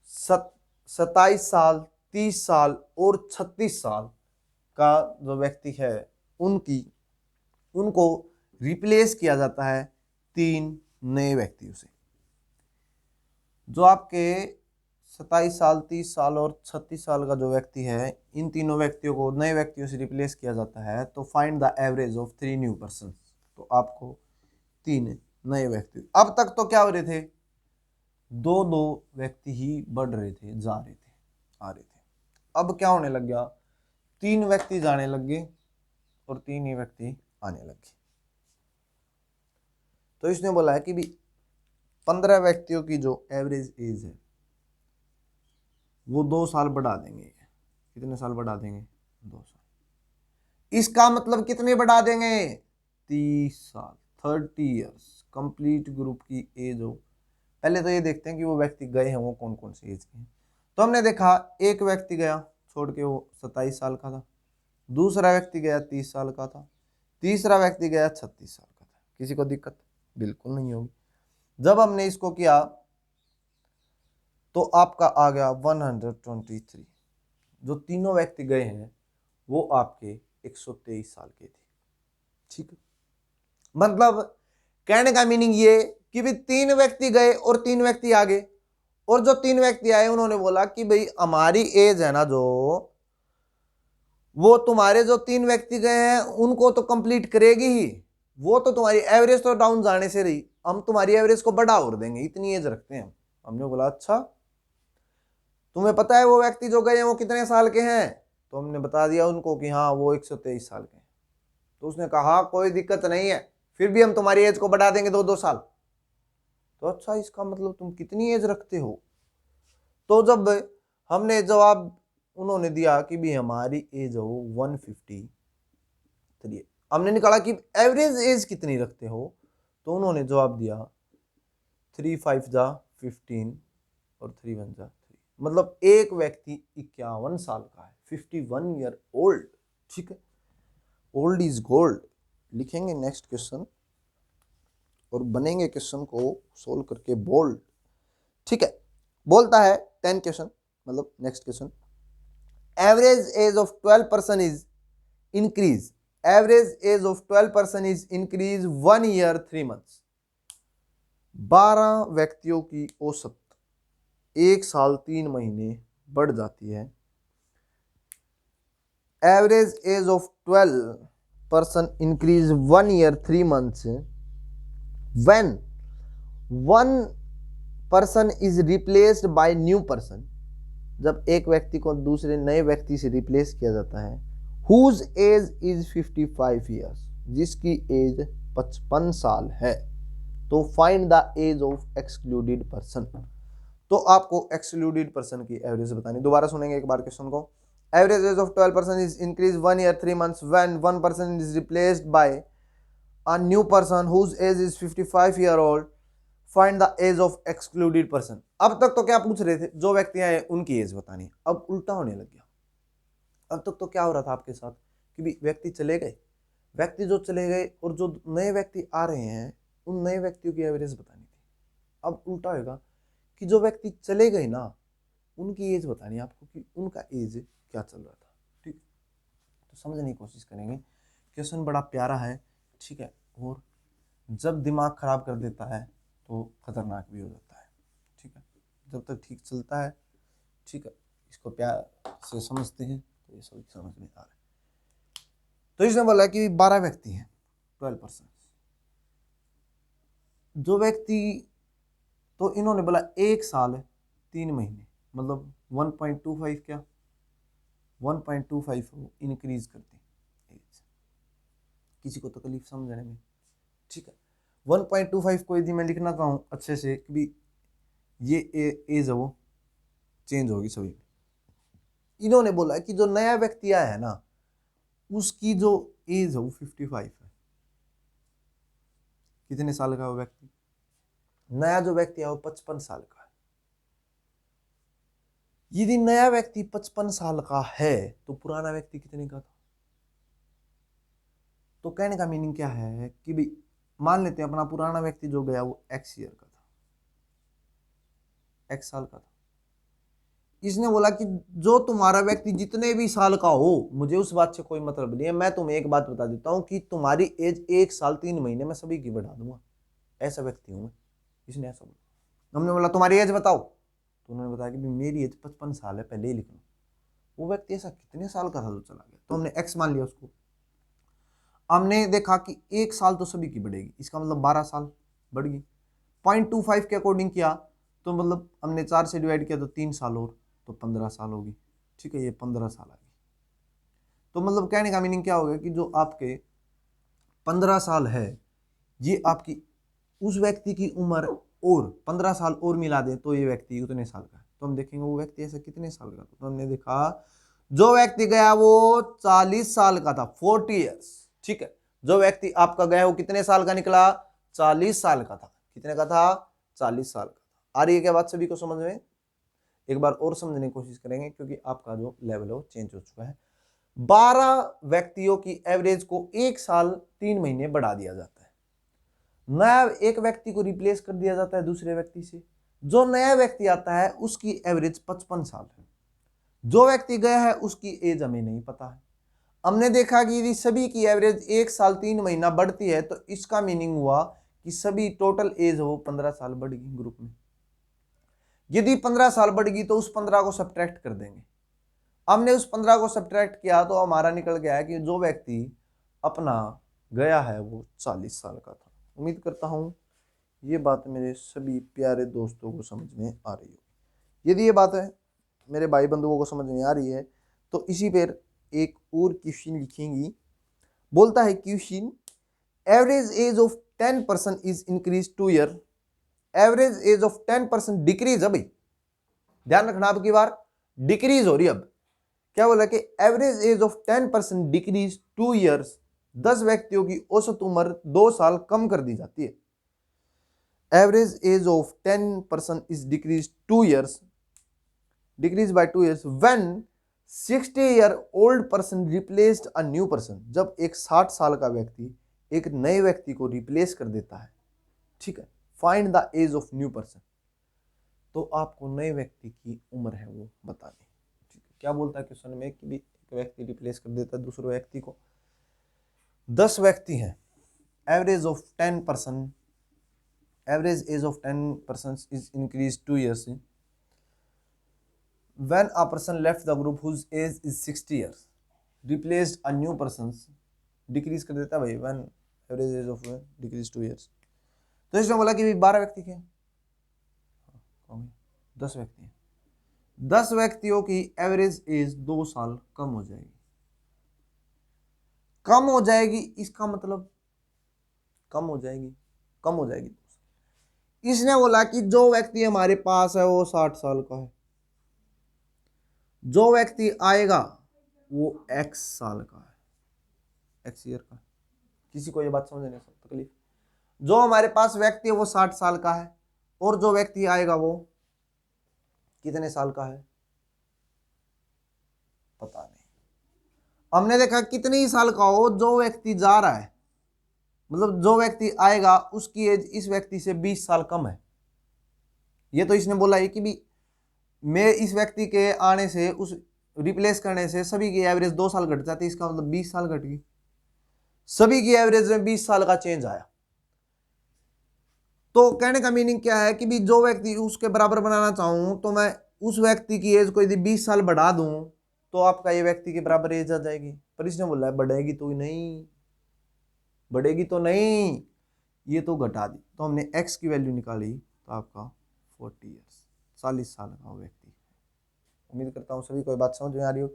[SPEAKER 1] 27 साल, 30 साल और 36 साल का जो व्यक्ति है उनको रिप्लेस किया जाता है 3 नए व्यक्तियों से। जो आपके 27 साल, 30 साल और 36 साल का जो व्यक्ति है, इन तीनों व्यक्तियों को नए व्यक्तियों से रिप्लेस किया जाता है। तो find the average of 3 new person. तो आपको 3 नए व्यक्ति, अब तक तो क्या हो रहे थे, 2 व्यक्ति ही बढ़ रहे थे, जा रहे थे, आ रहे थे। अब क्या होने लग गया, 3 व्यक्ति जाने लग गए और 3 ही व्यक्ति आने लग गए। तो इसने बोला है कि भी 15 व्यक्तियों की जो एवरेज एज है वो 2 साल बढ़ा देंगे। कितने साल बढ़ा देंगे, 2 साल। इसका मतलब कितने बढ़ा देंगे, 30 साल, 30 इयर्स। कंप्लीट ग्रुप की एज हो। पहले तो ये देखते हैं कि वो व्यक्ति गए हैं वो कौन कौन सी एज के हैं। तो हमने देखा एक व्यक्ति गया छोड़ के, वो 27 साल का था। दूसरा व्यक्ति गया 30 साल का था। तीसरा व्यक्ति गया 36 साल का था। किसी को दिक्कत बिल्कुल नहीं होगी। जब हमने इसको किया तो आपका आ गया 123। जो तीनों व्यक्ति गए हैं वो आपके 123 साल के थे। ठीक है, मतलब कहने का मीनिंग ये कि भी 3 व्यक्ति गए और 3 व्यक्ति आ गए, और जो 3 व्यक्ति आए उन्होंने बोला कि भाई हमारी एज है ना, जो वो तुम्हारे जो 3 व्यक्ति गए हैं उनको तो कंप्लीट करेगी ही, वो तो तुम्हारी एवरेज तो डाउन जाने से रही, हम तुम्हारी एवरेज को बढ़ा और देंगे, इतनी एज रखते हैं। हमने बोला अच्छा, तुम्हें पता है वो व्यक्ति जो गए हैं वो कितने साल के हैं? तो हमने बता दिया उनको कि हाँ वो 123 साल के हैं। तो उसने कहा कोई दिक्कत नहीं है, फिर भी हम तुम्हारी एज को बढ़ा देंगे 2-2 साल। तो अच्छा, इसका मतलब तुम कितनी एज रखते हो? तो जब हमने जवाब उन्होंने दिया कि भी हमारी एज हो 153, हमने निकाला कि एवरेज एज कितनी रखते हो, तो उन्होंने जवाब दिया 3 5 जा 15 और 3 1 जा 3, मतलब एक व्यक्ति 51 साल का है, 51 ईयर ओल्ड। ठीक है, ओल्ड इज गोल्ड। लिखेंगे नेक्स्ट क्वेश्चन और बनेंगे क्वेश्चन को सोल्व करके बोल्ड। ठीक है, बोलता है 10 क्वेश्चन, मतलब next question, average age of 12 person is increase, average age of 12 person is increase 1 year 3 months। 12 व्यक्तियों की औसत 1 साल 3 महीने बढ़ जाती है। Average age of 12 person increase 1 year 3 months when 1 person is replaced by new person, जब एक व्यक्ति को दूसरे नए व्यक्ति से रिप्लेस किया जाता है। हुज एज इज 55 ईयर्स, जिसकी एज 55 साल है। तो find the age of excluded person. तो आपको एक्सक्लूडेड पर्सन की एवरेज बतानी। दोबारा सुनेंगे एक बार क्वेश्चन को। Average age of 12 person is increase 1 year 3 months when 1 person is replaced by a new person whose age is 55 year old. Find the age of excluded person. अब तक तो क्या पूछ रहे थे, जो व्यक्ति आए उनकी एज बतानी, अब उल्टा होने लग गया। अब तक तो क्या हो रहा था आपके साथ कि भी व्यक्ति चले गए, व्यक्ति जो चले गए और जो नए व्यक्ति आ रहे हैं उन नए व्यक्तियों की एवरेज बतानी थी। अब उल्टा होगा कि जो व्यक्ति चले गए ना उनकी एज बतानी है आपको कि उनका एज क्या चल रहा था। ठीक, तो समझने की कोशिश करेंगे। क्वेश्चन बड़ा प्यारा है, ठीक है, और जब दिमाग खराब कर देता है तो खतरनाक भी हो जाता है। ठीक है, जब तक ठीक चलता है, ठीक है, इसको प्यार से समझते हैं तो ये सब समझ में आ रहा है। तो इसने बोला कि 12 व्यक्ति हैं, 12%। जो व्यक्ति, तो इन्होंने बोला 1 साल 3 महीने, मतलब 1.25 क्या 1.25 इंक्रीज करते हैं। किसी को तकलीफ समझने में, ठीक है। 1.25 को यदि मैं लिखना चाहूँ अच्छे से कि ये एज है वो चेंज होगी सभी, इन्होंने बोला कि जो नया व्यक्ति आया है ना, उसकी जो एज है वो 55 है। कितने साल का है वो व्यक्ति? नया जो व्यक्ति है वो 55 साल का है। यदि नया व्यक्ति 55 साल का है तो पुराना व्यक्ति कितने का था? तो कहने का मीनिंग क्या है कि भाई मान लेते हैं अपना पुराना व्यक्ति जो गया वो एक्स ईयर का था, एक्स साल का था। इसने बोला कि जो तुम्हारा व्यक्ति जितने भी साल का हो, मुझे उस बात से कोई मतलब नहीं है, मैं तुम्हें एक बात बता देता हूं कि तुम्हारी एज 1 साल 3 महीने में सभी की बढ़ा दूंगा, ऐसा व्यक्ति हूं मैं। इसने ऐसा बोला। हमने बोला तुम्हारी एज बताओ, तो उन्होंने बताया कि मेरी एज 55 साल है, पहले ही लिख लो। वो व्यक्ति ऐसा कितने साल का था जो चला गया, तो हमने एक्स मान लिया उसको। हमने देखा कि 1 साल तो सभी की बढ़ेगी, इसका मतलब 12 साल बढ़ गई। 0.25 के अकॉर्डिंग किया तो मतलब हमने 4 से डिवाइड किया तो 3 साल और, तो 15 साल होगी। ठीक है, ये 15 साल आ गई। तो मतलब कहने का मीनिंग क्या हो गया कि जो आपके 15 साल है, ये आपकी उस व्यक्ति की उम्र और 15 साल और मिला दे तो ये व्यक्ति उतने साल का है। तो हम देखेंगे वो व्यक्ति ऐसा कितने साल का था। तो हमने देखा जो व्यक्ति गया वो 40 साल का था, 40 ईयर्स। ठीक है, जो व्यक्ति आपका गया वो कितने साल का निकला? 40 साल का था। कितने का था? 40 साल का था। आ रही है क्या बात सभी को समझ में? एक बार और समझने की कोशिश करेंगे क्योंकि आपका जो लेवल है वो चेंज हो चुका है। 12 व्यक्तियों की एवरेज को 1 साल 3 महीने बढ़ा दिया जाता है। नया एक व्यक्ति को रिप्लेस कर दिया जाता है दूसरे व्यक्ति से। जो नया व्यक्ति आता है उसकी एवरेज 55 साल है। जो व्यक्ति गया है उसकी एज हमें नहीं पता है। हमने देखा कि यदि सभी की एवरेज 1 साल 3 महीना बढ़ती है तो इसका मीनिंग हुआ कि सभी टोटल एज हो 15 साल बढ़ेगी ग्रुप में। यदि 15 साल बढ़ेगी तो उस 15 को सब्ट्रैक्ट कर देंगे। हमने उस 15 को सब्ट्रैक्ट किया तो हमारा निकल गया है कि जो व्यक्ति अपना गया है वो 40 साल का था। उम्मीद करता हूं ये बात मेरे सभी प्यारे दोस्तों को समझ में आ रही हो। यदि ये बात है मेरे भाई बंधुओं को समझ में आ रही है तो इसी पर एक और क्वेश्चन लिखेंगी। बोलता है question, average age of 10% is increase 2 year, average age of 10% decrease. अभी ध्यान रखना, अब की बार डिक्रीज हो रही। अब क्या बोला कि average age of 10% decrease 2 years, 10 व्यक्तियों की औसत उम्र 2 साल कम कर दी जाती है। Average age of 10% is decrease 2 years, decrease by 2 years when 60-year-old person replaced a new person. जब एक 60 साल का व्यक्ति एक नए व्यक्ति को रिप्लेस कर देता है। ठीक है, find the age of new person. तो आपको नए व्यक्ति की उम्र है वो बतानी। ठीक है, क्या बोलता है क्वेश्चन में कि एक व्यक्ति रिप्लेस कर देता है दूसरे व्यक्ति को। 10 व्यक्ति हैं, average of 10%, average age of 10% is increase 2 years. When a person left the group whose age is 60 years, replaced a new person, decrease कर देता है भाई। when average age of decrease 2 years। तो इसने बोला कि 12 व्यक्ति के 10 व्यक्ति हैं, 10 व्यक्तियों की एवरेज एज 2 साल कम हो जाएगी। कम हो जाएगी इसका मतलब कम हो जाएगी, कम हो जाएगी। इसने बोला कि जो व्यक्ति हमारे पास है वो 60 साल का है, जो व्यक्ति आएगा वो एक्स साल का है, एक्स ईयर का। किसी को ये बात समझ नहीं सकता तकलीफ। जो हमारे पास व्यक्ति है वो 60 साल का है और जो व्यक्ति आएगा वो कितने साल का है पता नहीं। हमने देखा कितने ही साल का हो, जो व्यक्ति जा रहा है मतलब जो व्यक्ति आएगा उसकी एज इस व्यक्ति से 20 साल कम है। ये तो इसने बोला है कि भी मैं इस व्यक्ति के आने से उस रिप्लेस करने से सभी की एवरेज 2 साल घट जाती है, इसका मतलब 20 साल घट गई। सभी की एवरेज में 20 साल का चेंज आया। तो कहने का मीनिंग क्या है कि भी जो व्यक्ति उसके बराबर बनाना चाहूं तो मैं उस व्यक्ति की एज को यदि 20 साल बढ़ा दूं तो आपका ये व्यक्ति के बराबर एज आ जाएगी। पर इसने बोला है बढ़ेगी तो नहीं, बढ़ेगी तो नहीं, ये तो घटा दी। तो हमने x की वैल्यू निकाली तो आपका 40 ईयर्स, 40 साल का वो व्यक्ति। उम्मीद करता हूँ सभी को बात समझ में आ रही हो।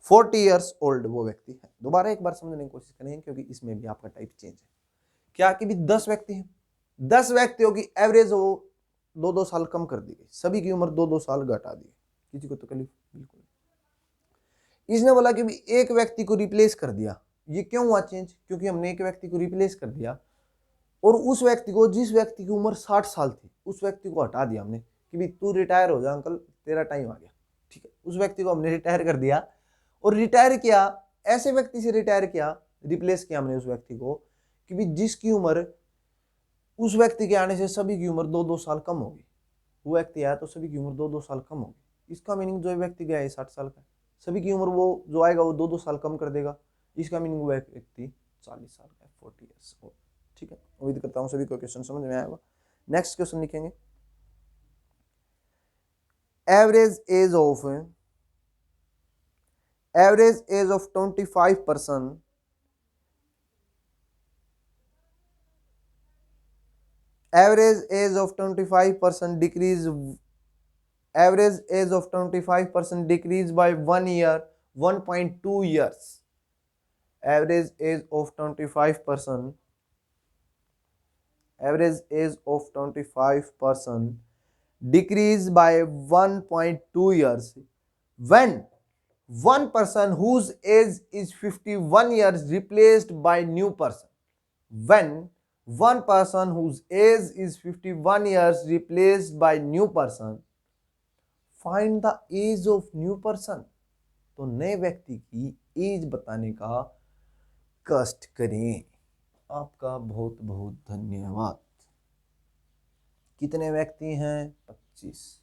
[SPEAKER 1] 40 ईयर्स ओल्ड वो व्यक्ति है। दोबारा एक बार समझने की कोशिश करेंगे क्योंकि इसमें भी आपका टाइप चेंज है। क्या कि भी 10 व्यक्ति हैं, 10 व्यक्तियों की एवरेज वो 2-2 साल कम कर दी गई, सभी की उम्र 2-2 साल घटा दी। किसी को तकलीफ बिल्कुल। इसने बोला कि भी एक व्यक्ति को रिप्लेस कर दिया। ये क्यों हुआ चेंज? क्योंकि हमने एक व्यक्ति को रिप्लेस कर दिया और उस व्यक्ति को, जिस व्यक्ति की उम्र 60 साल थी, उस व्यक्ति को हटा दिया हमने कि भी तू रिटायर हो जा अंकल, तेरा टाइम आ गया। ठीक है, उस व्यक्ति को हमने रिटायर कर दिया और रिटायर किया, ऐसे व्यक्ति से रिटायर किया, रिप्लेस किया हमने उस व्यक्ति को कि भी जिसकी उम्र, उस व्यक्ति के आने से सभी की उम्र 2-2 साल कम होगी। वो व्यक्ति आया तो सभी की उम्र 2-2 साल कम होगी। इसका मीनिंग जो व्यक्ति गया है 60 साल का, सभी की उम्र वो जो आएगा वो 2-2 साल कम कर देगा। इसका मीनिंग वो व्यक्ति 40 साल का है, 40 ईयर्स ओल्ड। ठीक है, उम्मीद करता हूँ सभी को क्वेश्चन समझ में आएगा। नेक्स्ट क्वेश्चन लिखेंगे, average age of 25%, average age of 25% decrease, average age of 25% decrease by 1 year, 1.2 years. Average age of 25%, average age of 25% decrease by 1.2 years when one person whose age is 51 years replaced by new person. When one person whose age is 51 years replaced by new person, find the age of new person. तो नए व्यक्ति की as बताने का कष्ट करें। आपका बहुत बहुत धन्यवाद। कितने व्यक्ति हैं? 25।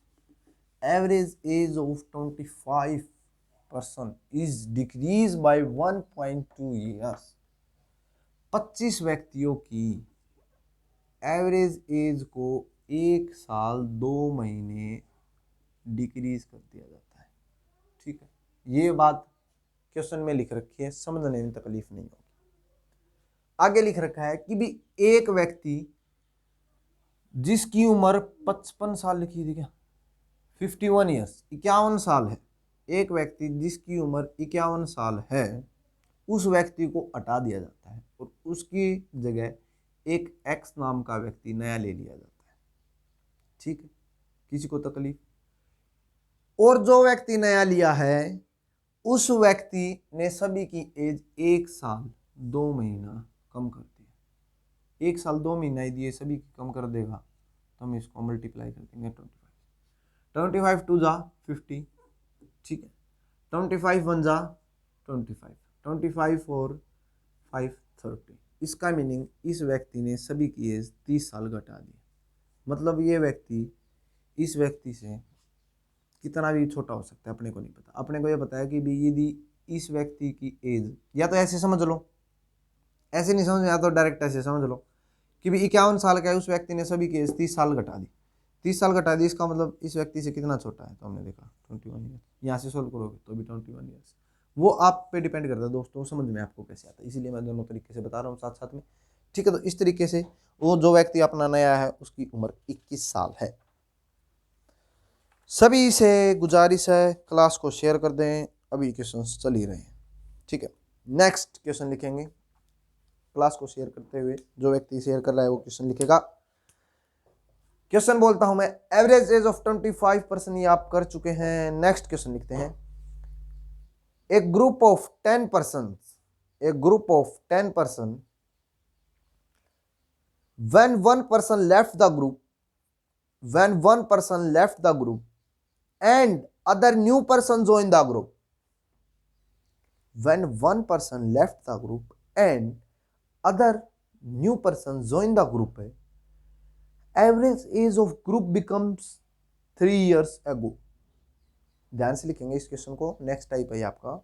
[SPEAKER 1] Average age of 25% is decrease by 1.2 years. 25 व्यक्तियों की एवरेज एज को 1 साल 2 महीने डिक्रीज कर दिया जाता है। ठीक है, ये बात क्वेश्चन में लिख रखी है, समझने में तकलीफ नहीं होगी। आगे लिख रखा है कि भी एक व्यक्ति जिसकी उम्र 55 साल लिखी थी क्या, 51 ईयर्स, 51 साल है, एक व्यक्ति जिसकी उम्र 51 साल है, उस व्यक्ति को हटा दिया जाता है और उसकी जगह एक एक्स नाम का व्यक्ति नया ले लिया जाता है। ठीक है, किसी को तकलीफ? और जो व्यक्ति नया लिया है उस व्यक्ति ने सभी की एज 1 साल 2 महीना कम कर दिया। 1 साल 2 महीना ही दिए, सभी की कम कर देगा तो हम इसको मल्टीप्लाई कर देंगे 25 टू जा 50। ठीक है, 25 1 जा 25, 25 और 5 30। इसका मीनिंग इस व्यक्ति ने सभी की एज 30 साल घटा दी। मतलब ये व्यक्ति इस व्यक्ति से कितना भी छोटा हो सकता है, अपने को नहीं पता। अपने को ये पता है कि भी यदि इस व्यक्ति की एज, या तो ऐसे समझ लो, ऐसे नहीं समझ में, या तो डायरेक्ट ऐसे समझ लो कि भी 51 साल का है, उस व्यक्ति ने सभी की एज 30 साल घटा दी। 30 साल घटा दी, इसका मतलब इस व्यक्ति से कितना छोटा है, तो हमने देखा 21 ईयर्स। यहाँ से सोल्व करोगे तो भी 21 ईयर्स। वो आप पे डिपेंड करता है दोस्तों, समझ में आपको कैसे आता है, इसीलिए मैं दोनों तरीके से बता रहा हूँ साथ साथ में। ठीक है, तो इस तरीके से वो जो व्यक्ति अपना नया है उसकी उम्र 21 साल है। सभी से गुजारिश है क्लास को शेयर कर दें, अभी क्वेश्चन चल ही रहे हैं। ठीक है, नेक्स्ट क्वेश्चन लिखेंगे। क्लास को शेयर करते हुए जो व्यक्ति शेयर कर रहा है वो क्वेश्चन लिखेगा। क्वेश्चन बोलता हूं मैं, एवरेज एज ऑफ 25%, ये आप कर चुके हैं। नेक्स्ट क्वेश्चन लिखते हैं, a group of 10 person, a group of 10 person, when one person left the group, when one person left the group and other new person joined the group, when one person left the group and other new person joined the group, average age of group becomes 3 years ago। ध्यान से लिखेंगे इस question को। Next type है आपका,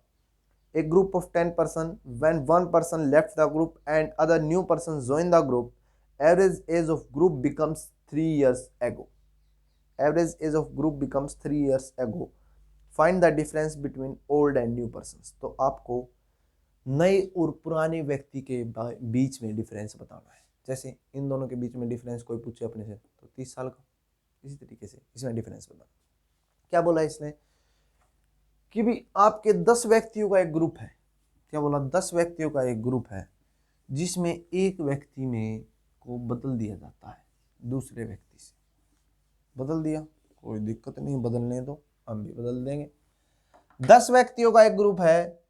[SPEAKER 1] a group of 10 person, when one person left the group and other new person joined the group, average age of group becomes 3 years ago। Average age of group becomes 3 years ago। Find the difference between old and new persons। तो आपको नए और पुराने व्यक्ति के बीच में difference बताना है। जैसे इन दोनों के बीच में डिफरेंस कोई पूछे अपने से तो 30 साल का, इसी तरीके से इसमें डिफरेंस बताना। क्या बोला इसने कि भी आपके 10 व्यक्तियों का एक ग्रुप है। क्या बोला? 10 व्यक्तियों का एक ग्रुप है जिसमें एक व्यक्ति में को बदल दिया जाता है दूसरे व्यक्ति से। बदल दिया, कोई दिक्कत नहीं, बदलने दो, हम भी बदल देंगे। 10 व्यक्तियों का एक ग्रुप है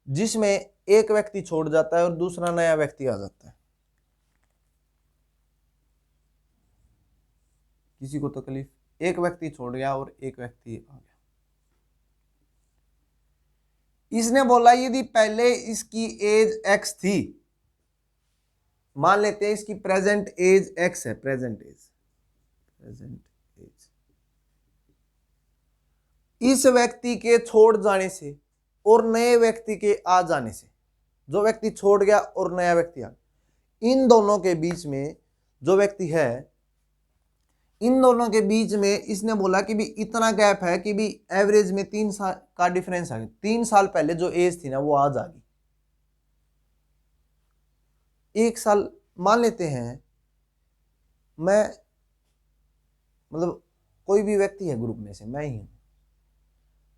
[SPEAKER 1] जिसमें एक व्यक्ति छोड़ जाता है और दूसरा नया व्यक्ति आ जाता है। किसी को तकलीफ? एक व्यक्ति छोड़ गया और एक व्यक्ति आ गया। इसने बोला यदि पहले इसकी एज x थी, मान लेते हैं इसकी प्रेजेंट एज x है, प्रेजेंट एज इस व्यक्ति के छोड़ जाने से और नए व्यक्ति के आ जाने से, जो व्यक्ति छोड़ गया और नया व्यक्ति आ, इन दोनों के बीच में जो व्यक्ति है, इन दोनों के बीच में इसने बोला कि भी इतना गैप है कि भी एवरेज में 3 साल का डिफरेंस आ गया। 3 साल पहले जो एज थी ना वो आज आ गई। 1 साल मान लेते हैं, मैं मतलब कोई भी व्यक्ति है ग्रुप में से, मैं ही हूं,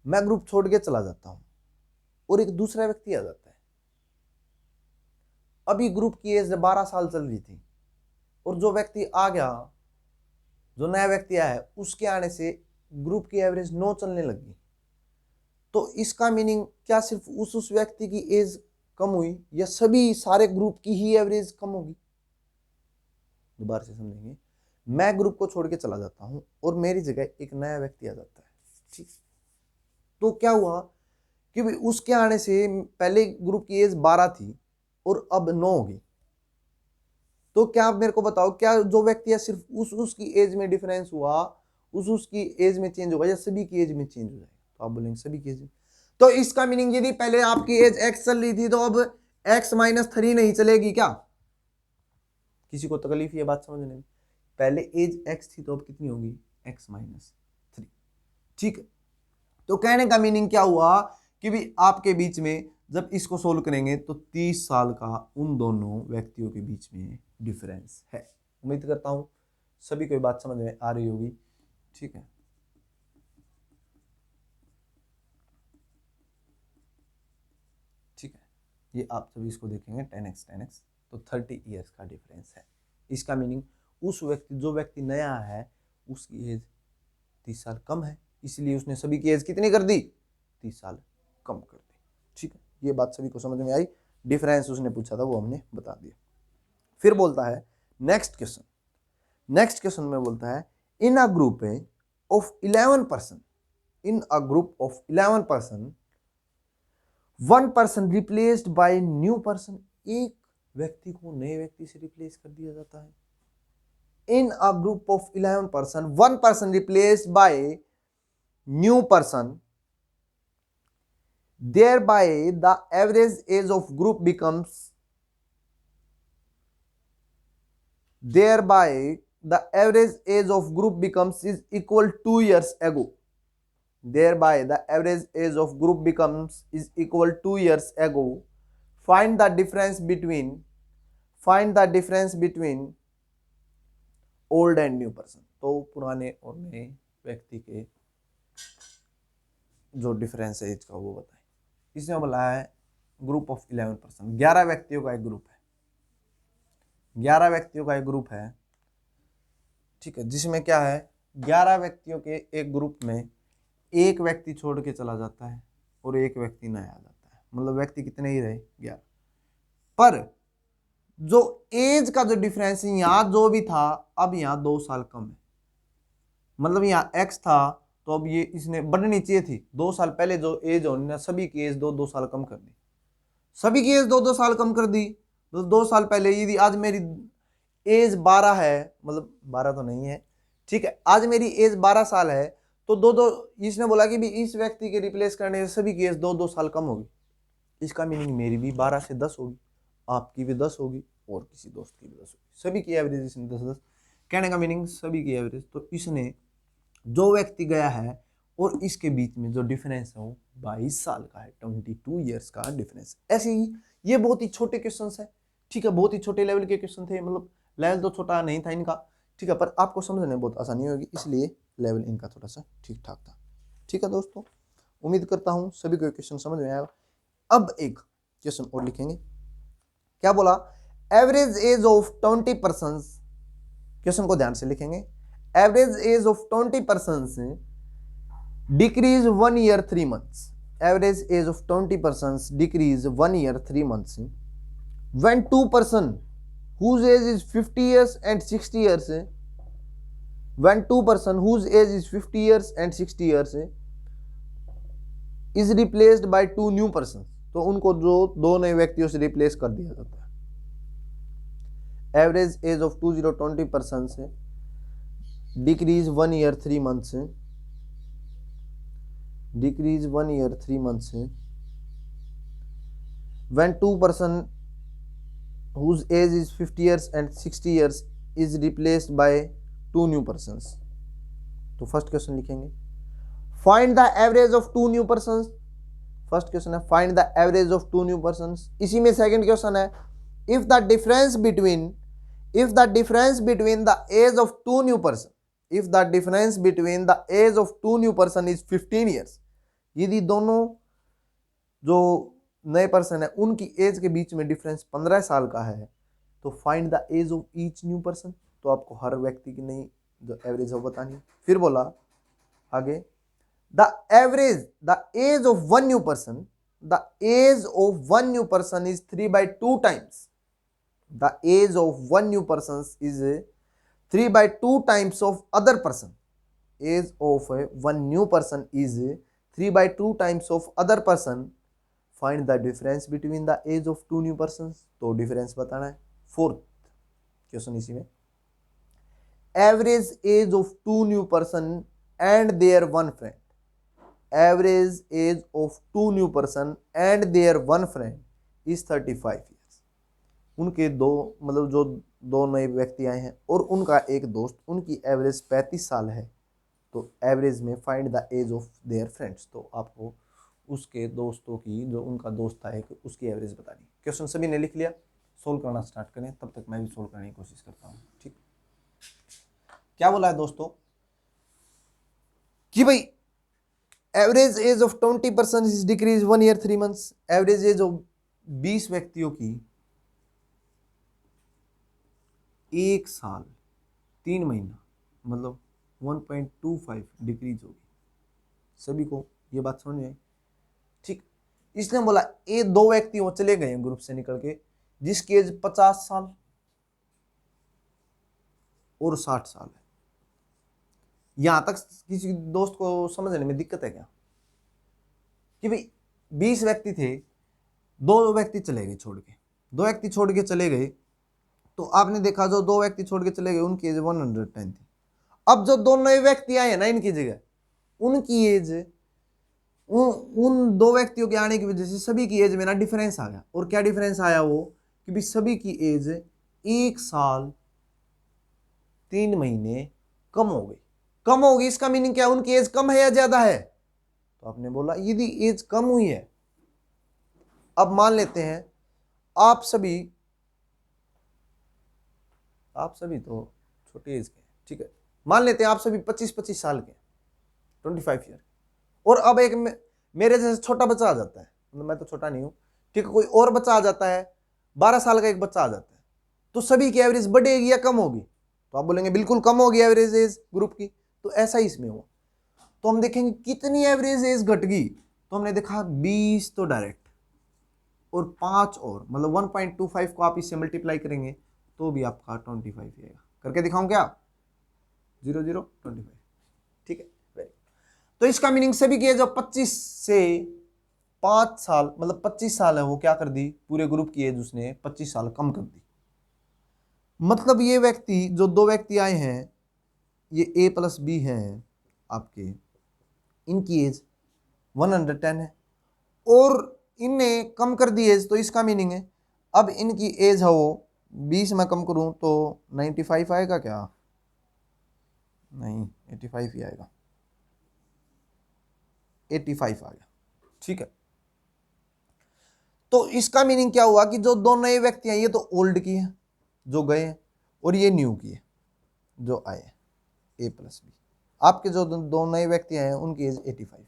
[SPEAKER 1] मैं ग्रुप छोड़ के चला जाता हूं और एक दूसरा व्यक्ति आ जाता है। अभी ग्रुप की एज 12 साल चल रही थी और जो व्यक्ति आ गया, जो नया व्यक्ति आया है, उसके आने से ग्रुप की एवरेज 9 चलने लगी। तो इसका मीनिंग क्या सिर्फ उस व्यक्ति की एज कम हुई या सभी सारे ग्रुप की ही एवरेज कम होगी? दोबारा से समझेंगे। मैं ग्रुप को छोड़ के चला जाता हूं और मेरी जगह एक नया व्यक्ति आ जाता है, ठीक। तो क्या हुआ कि भाई उसके आने से पहले ग्रुप की एज 12 थी और अब 9 होगी। तो क्या आप मेरे को बताओ, क्या जो व्यक्ति है सिर्फ उसकी एज में डिफरेंस हुआ, उसकी एज में चेंज होगा या सभी की एज में चेंज हो जाएगा? तो आप बोलेंगे सभी की एज में। तो इसका मीनिंग यदि पहले आपकी एज x चल रही थी तो अब x-3 नहीं चलेगी क्या? किसी को तकलीफ ये बात समझने में? पहले एज x थी तो अब कितनी होगी? x-3, ठीक है। तो कहने का मीनिंग क्या हुआ कि भी आपके बीच में जब इसको सोल्व करेंगे तो 30 साल का उन दोनों व्यक्तियों के बीच में डिफरेंस है। उम्मीद करता हूं सभी को ये बात समझ में आ रही होगी, ठीक है। ठीक है, ये आप सभी इसको देखेंगे 10x तो 30 ईयर्स का डिफरेंस है। इसका मीनिंग उस व्यक्ति, जो व्यक्ति नया है, उसकी एज 30 साल कम है, इसलिए उसने सभी की एज कितनी कर दी? 30 साल कम कर दी, ठीक है। ये बात सभी को समझ में आई। डिफरेंस उसने पूछा था वो हमने बता दिया। फिर बोलता है नेक्स्ट क्वेश्चन। नेक्स्ट क्वेश्चन में बोलता है in a group of 11 person, in a group of 11 person, 1 person replaced by new person, एक व्यक्ति को नए व्यक्ति से रिप्लेस कर दिया जाता है। In a group of 11 person, 1 person replaced by new person, thereby the average age of group becomes, thereby the average age of group becomes is equal 2 years ago, thereby the average age of group becomes is equal 2 years ago, find the difference between, find the difference between old and new person। तो पुराने और नए व्यक्ति के जो difference है as का वो बताएं। इसमें बोला है ग्रुप ऑफ 11 पर्सन, 11 व्यक्तियों का एक ग्रुप है, 11 व्यक्तियों का एक ग्रुप है, ठीक है, जिसमें क्या है 11 व्यक्तियों के एक ग्रुप में एक व्यक्ति छोड़ के चला जाता है और एक व्यक्ति नया आ जाता है। मतलब व्यक्ति कितने ही रहे? 11। पर जो एज का जो डिफरेंस है यहां जो भी था अब यहां 2 साल कम है। मतलब यहां x था तो अब ये इसने बढ़नी चाहिए थी। 2 साल पहले जो एज होनी ना, सभी की एज 2-2 साल कम कर दी, सभी की एज 2-2 साल कम कर दी। तो 2 साल पहले यदि आज मेरी एज 12 है, मतलब 12 तो नहीं है, ठीक है, आज मेरी एज 12 साल है, तो 2-2 इसने बोला कि भी इस व्यक्ति के रिप्लेस करने से सभी की एज 2-2 साल कम होगी। इसका मीनिंग मेरी भी 12 से 10 होगी, आपकी भी 10 होगी और किसी दोस्त की भी 10 होगी, सभी की एवरेज इसने 10-10। कहने का मीनिंग सभी की एवरेज, तो इसने जो व्यक्ति गया है और इसके बीच में जो डिफरेंस है वो 22 साल का है, 22 ईयर्स का डिफरेंस। ऐसे ही ये बहुत ही छोटे क्वेश्चंस है, ठीक है, बहुत ही छोटे लेवल के क्वेश्चन थे, मतलब लेवल तो छोटा नहीं था इनका, ठीक है, पर आपको समझने में बहुत आसानी होगी, इसलिए लेवल इनका थोड़ा सा ठीक ठाक था। ठीक है दोस्तों, उम्मीद करता हूँ सभी को क्वेश्चन समझ में आएगा। अब एक क्वेश्चन और लिखेंगे, क्या बोला? Average age of 20 person, question को ध्यान से लिखेंगे। Average age of 20 person decrease 1 year 3 months, average age of 20 persons decrease 1 year 3 months when 2 person whose age is 50 years and 60 years when 2 person whose age is 50 years and 60 years is replaced by 2 new persons, तो उनको जो दो नए व्यक्तियों से replace कर दिया जाता है। Average age of 2020 persons decrease 1 year 3 months decrease 1 year 3 months when 2 person whose age is 50 years and 60 years is replaced by 2 new persons। तो फर्स्ट क्वेश्चन लिखेंगे find the average of 2 new persons। First question है find the average of 2 new persons। इसी में second question है if the difference between the age of 2 new person, if the difference between the age of 2 new person is 15 years, यदि दोनों जो नए person है उनकी एज के बीच में डिफरेंस 15 साल का है तो find the age of each new person, तो आपको हर व्यक्ति की नई जो एवरेज है वो बतानी है। फिर बोला आगे the age of one new person, the age of one new person is 3/2 times, the age of one new person is 3/2 times of other person, age of one new person is 3/2 times of other person, find the difference between the age of 2 new persons, तो difference बताना है। Fourth question इसी में average age of 2 new person and their one friend, average age of 2 new person and their one friend is 35 years, उनके दो मतलब जो दो नए व्यक्ति आए हैं और उनका एक दोस्त, उनकी एवरेज 35 साल है, तो एवरेज में find the age of their friends, तो आपको उसके दोस्तों की जो उनका दोस्त था एक उसकी एवरेज बतानी। क्वेश्चन सभी ने लिख लिया, सोल्व करना स्टार्ट करें, तब तक मैं भी सोल्व करने की कोशिश करता हूँ। ठीक, क्या बोला है दोस्तों कि भाई average age of 20 person is decrease 1 year 3 months, average age of 20 व्यक्तियों की 1 साल 3 महीना मतलब 1.25 डिक्रीज होगी। सभी को ये बात समझ में आई? ठीक, इसने बोला ये दो व्यक्ति वो चले गए ग्रुप से निकल के जिसकी एज 50 साल और 60 साल है। यहां तक किसी दोस्त को समझने में दिक्कत है क्या कि भाई 20 व्यक्ति थे, दो व्यक्ति चले गए छोड़ के, दो व्यक्ति छोड़ के चले गए, तो आपने देखा जो दो व्यक्ति छोड़ के चले गए उनकी एज 110 थी। अब जो दो नए व्यक्ति आए ना इनकी जगह, उनकी एज उन दो व्यक्तियों के आने की वजह से सभी की एज में ना डिफरेंस आ गया। और क्या डिफरेंस आया वो कि भी सभी की एज 1 साल 3 महीने कम हो गई। कम होगी इसका मीनिंग क्या, उनकी एज कम है या ज्यादा है? तो आपने बोला यदि एज कम हुई है, अब मान लेते हैं आप सभी तो छोटी एज के, ठीक है, मान लेते हैं आप सभी 25 साल के 25 ईयर, और अब एक मेरे जैसे छोटा बच्चा आ जाता है, मतलब मैं तो छोटा नहीं हूं, ठीक है, कोई और बच्चा आ जाता है 12 साल का एक बच्चा आ जाता है, तो सभी की एवरेज बढ़ेगी या कम होगी? तो आप बोलेंगे बिल्कुल कम होगी एवरेज एज ग्रुप की। तो ऐसा ही इसमें हुआ। तो हम देखेंगे कितनी एवरेज एज घट गई, तो हमने देखा 20 तो डायरेक्ट और 5 और मतलब 1.25 को आप इससे मल्टीप्लाई करेंगे तो भी आपका 25 आएगा। करके दिखाऊं क्या? 0 0 25, ठीक है, वेरी। तो इसका मीनिंग सभी की एज 25 से 5 साल मतलब 25 साल है, वो क्या कर दी, पूरे ग्रुप की एज उसने 25 साल कम कर दी। मतलब ये व्यक्ति जो दो व्यक्ति आए हैं ये A + B हैं आपके, इनकी एज 110 है और इनने कम कर दी एज, तो इसका मीनिंग है अब इनकी एज है वो 20 में कम करूं तो 95 आएगा क्या? नहीं, 85 ही आएगा, 85 आ गया, ठीक है। तो इसका मीनिंग क्या हुआ कि जो दो नए व्यक्ति हैं ये तो ओल्ड की है जो गए हैं और ये न्यू की है जो आए हैं A + B। आपके जो दो नए व्यक्ति हैं उनकी एज 85।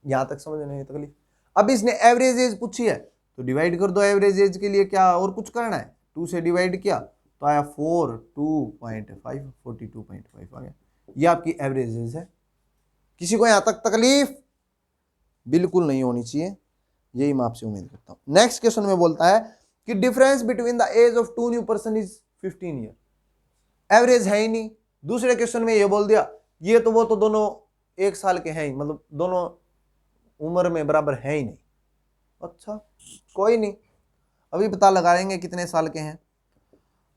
[SPEAKER 1] यहां तक समझ नहीं तकलीफ। अब इसने एवरेज एज पूछी है तो डिवाइड कर दो एवरेज एज के लिए, क्या और कुछ करना है, 2 से डिवाइड किया तो आया 42.5, 42.5 आ गया। ये आपकी एवरेज एज है। किसी को यहां तक तकलीफ? बिल्कुल नहीं होनी चाहिए, यही मैं आपसे उम्मीद करता हूं। नेक्स्ट क्वेश्चन में बोलता है कि difference between the age of two new person is 15 year. Average है ही नहीं। दूसरे क्वेश्चन में ये बोल दिया ये तो वो तो दोनों 1 साल के हैं ही, मतलब दोनों उम्र में बराबर है ही नहीं। अच्छा कोई नहीं, अभी पता लगा लेंगे कितने साल के हैं।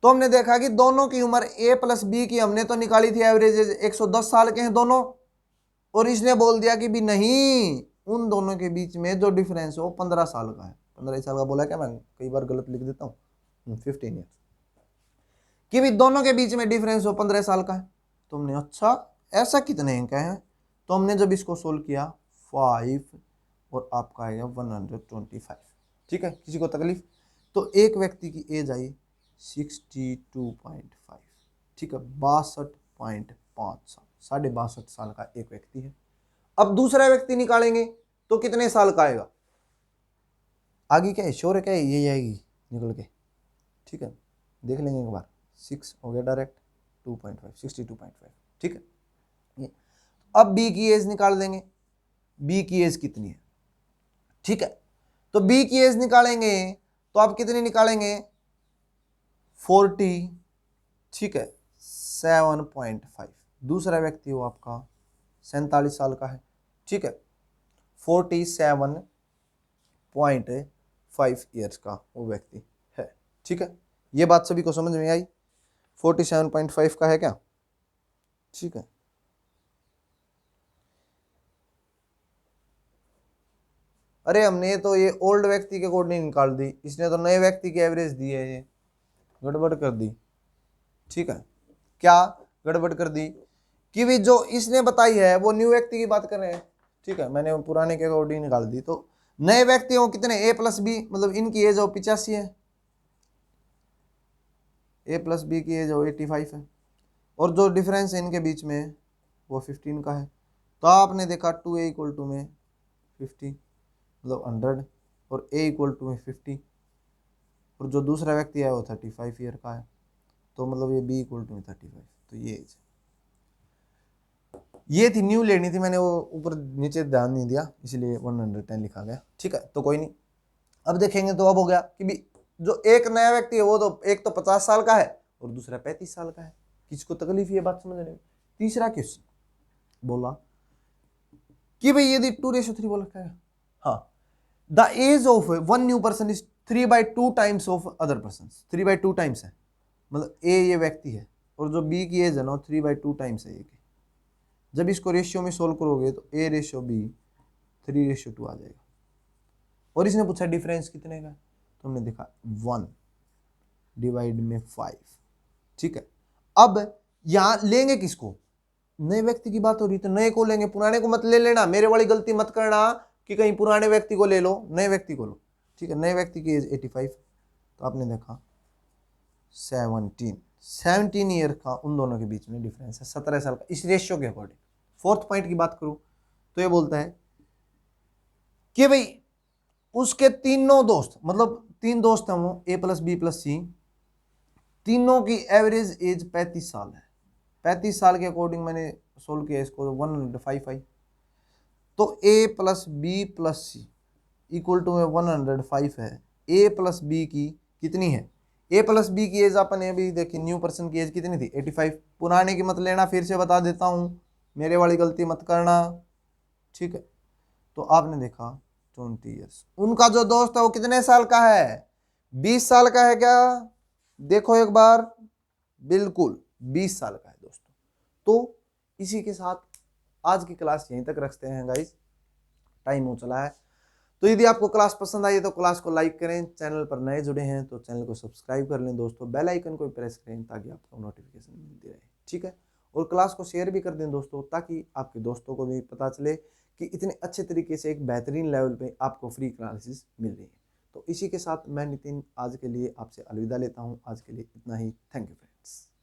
[SPEAKER 1] तो हमने देखा कि दोनों की उम्र ए प्लस बी की हमने तो निकाली थी एवरेज 110 साल के हैं दोनों, और इसने बोल दिया कि भी नहीं उन दोनों के बीच में जो डिफरेंस है वो 15 साल का है। 15 साल का बोला क्या, मैं कई बार गलत लिख देता हूँ, 15 ईयर, कि भी दोनों के बीच में डिफरेंस हो 15 साल का है। तो हमने अच्छा ऐसा कितने अंक हैं, तो हमने जब इसको सोल्व किया 5 और आपका आएगा 125। ठीक है, किसी को तकलीफ, तो एक व्यक्ति की एज आई 62.5, ठीक है, 62.5 साल, 62.5 साल का एक व्यक्ति है। अब दूसरा व्यक्ति निकालेंगे तो कितने साल का आएगा, आगे क्या है श्योर है क्या है, यही आएगी निकल के, ठीक है, देख लेंगे एक बार, 6 हो गया डायरेक्ट, 2.5 62.5, ठीक है। अब बी की एज निकाल देंगे, बी की एज कितनी है, ठीक है, तो बी की एज निकालेंगे तो आप कितनी निकालेंगे 40, ठीक है, 7.5। दूसरा व्यक्ति वो आपका 47 साल का है, ठीक है, 47.5 ईयर्स का वो व्यक्ति है, ठीक है। ये बात सभी को समझ में आई, 47.5 का है क्या, ठीक है। अरे हमने तो ये ओल्ड व्यक्ति के अकॉर्डिंग निकाल दी, इसने तो नए व्यक्ति की एवरेज दी है, ये गड़बड़ कर दी, ठीक है। क्या गड़बड़ कर दी कि भी जो इसने बताई है वो न्यू व्यक्ति की बात कर रहे हैं, ठीक है, मैंने पुराने के अकॉर्डिंग निकाल दी। तो नए व्यक्ति हो कितने, ए प्लस बी, मतलब इनकी एज हो 85 है, ए प्लस बी की एज हो 85 है, और जो डिफरेंस है इनके बीच में वो 15 का है। तो आपने देखा 2a इक्वल टू में 50 मतलब 100, और a इक्वल टू में 50, और जो दूसरा व्यक्ति है वो 35 ईयर का है, तो मतलब ये b इक्वल टू में 35, तो ये एज, ये थी न्यू लेनी थी, मैंने वो ऊपर नीचे ध्यान नहीं दिया इसलिए 110 लिखा गया, ठीक है। तो कोई नहीं, अब देखेंगे तो अब हो गया कि भी जो एक नया व्यक्ति है वो तो एक तो 50 साल का है और दूसरा 35 साल का है, किसको तकलीफ ये बात समझने में। तीसरा क्वेश्चन बोला कि भाई यदि 2:3 बोला क्या है, हाँ, the age of one new person is 3/2 times of other person, 3/2 times है, मतलब ए ये व्यक्ति है और जो बी की एज है ना 3/2 टाइम्स है ये की। जब इसको रेशियो में सोल्व करोगे तो a रेशियो b 3:2 आ जाएगा, और इसने पूछा डिफरेंस कितने का, तो हमने देखा 1 डिवाइड में 5, ठीक है। अब यहां लेंगे किसको, नए व्यक्ति की बात हो रही तो नए को लेंगे, पुराने को मत ले लेना, मेरे वाली गलती मत करना कि कहीं पुराने व्यक्ति को ले लो, नए व्यक्ति को लो, ठीक है। नए व्यक्ति की एज 85, तो आपने देखा 17 ईयर का उन दोनों के बीच में डिफरेंस है, 17 साल का, इस रेशियो के अकॉर्डिंग। फोर्थ पॉइंट की बात करूं तो ये बोलता है कि भाई उसके तीनों दोस्त, मतलब 3 दोस्त हैं वो ए प्लस बी प्लस सी, तीनों की एवरेज एज 35 साल है। 35 साल के अकॉर्डिंग मैंने सोल्व किया इसको, 105 आई, तो A plus B plus C equal to में 105 है। ए प्लस बी की कितनी है, ए प्लस बी की एज अपन अभी देखिए, न्यू पर्सन की एज कितनी थी 85, पुराने की मत लेना, फिर से बता देता हूं, मेरे वाली गलती मत करना, ठीक है। तो आपने देखा 20 ईयर्स, उनका जो दोस्त है वो कितने साल का है, 20 साल का है क्या, देखो एक बार, बिल्कुल 20 साल का है दोस्तों। तो इसी के साथ आज की क्लास यहीं तक रखते हैं गाइस, टाइम हो चला है। तो यदि आपको क्लास पसंद आई तो क्लास को लाइक करें, चैनल पर नए जुड़े हैं तो चैनल को सब्सक्राइब कर लें दोस्तों, बेल आइकन को प्रेस करें ताकि आपको नोटिफिकेशन मिलती रहे, ठीक है। और क्लास को शेयर भी कर दें दोस्तों, ताकि आपके दोस्तों को भी पता चले कि इतने अच्छे तरीके से एक बेहतरीन लेवल पे आपको फ्री क्लासेस मिल रही है। तो इसी के साथ मैं नितिन आज के लिए आपसे अलविदा लेता हूँ, आज के लिए इतना ही, थैंक यू फ्रेंड्स।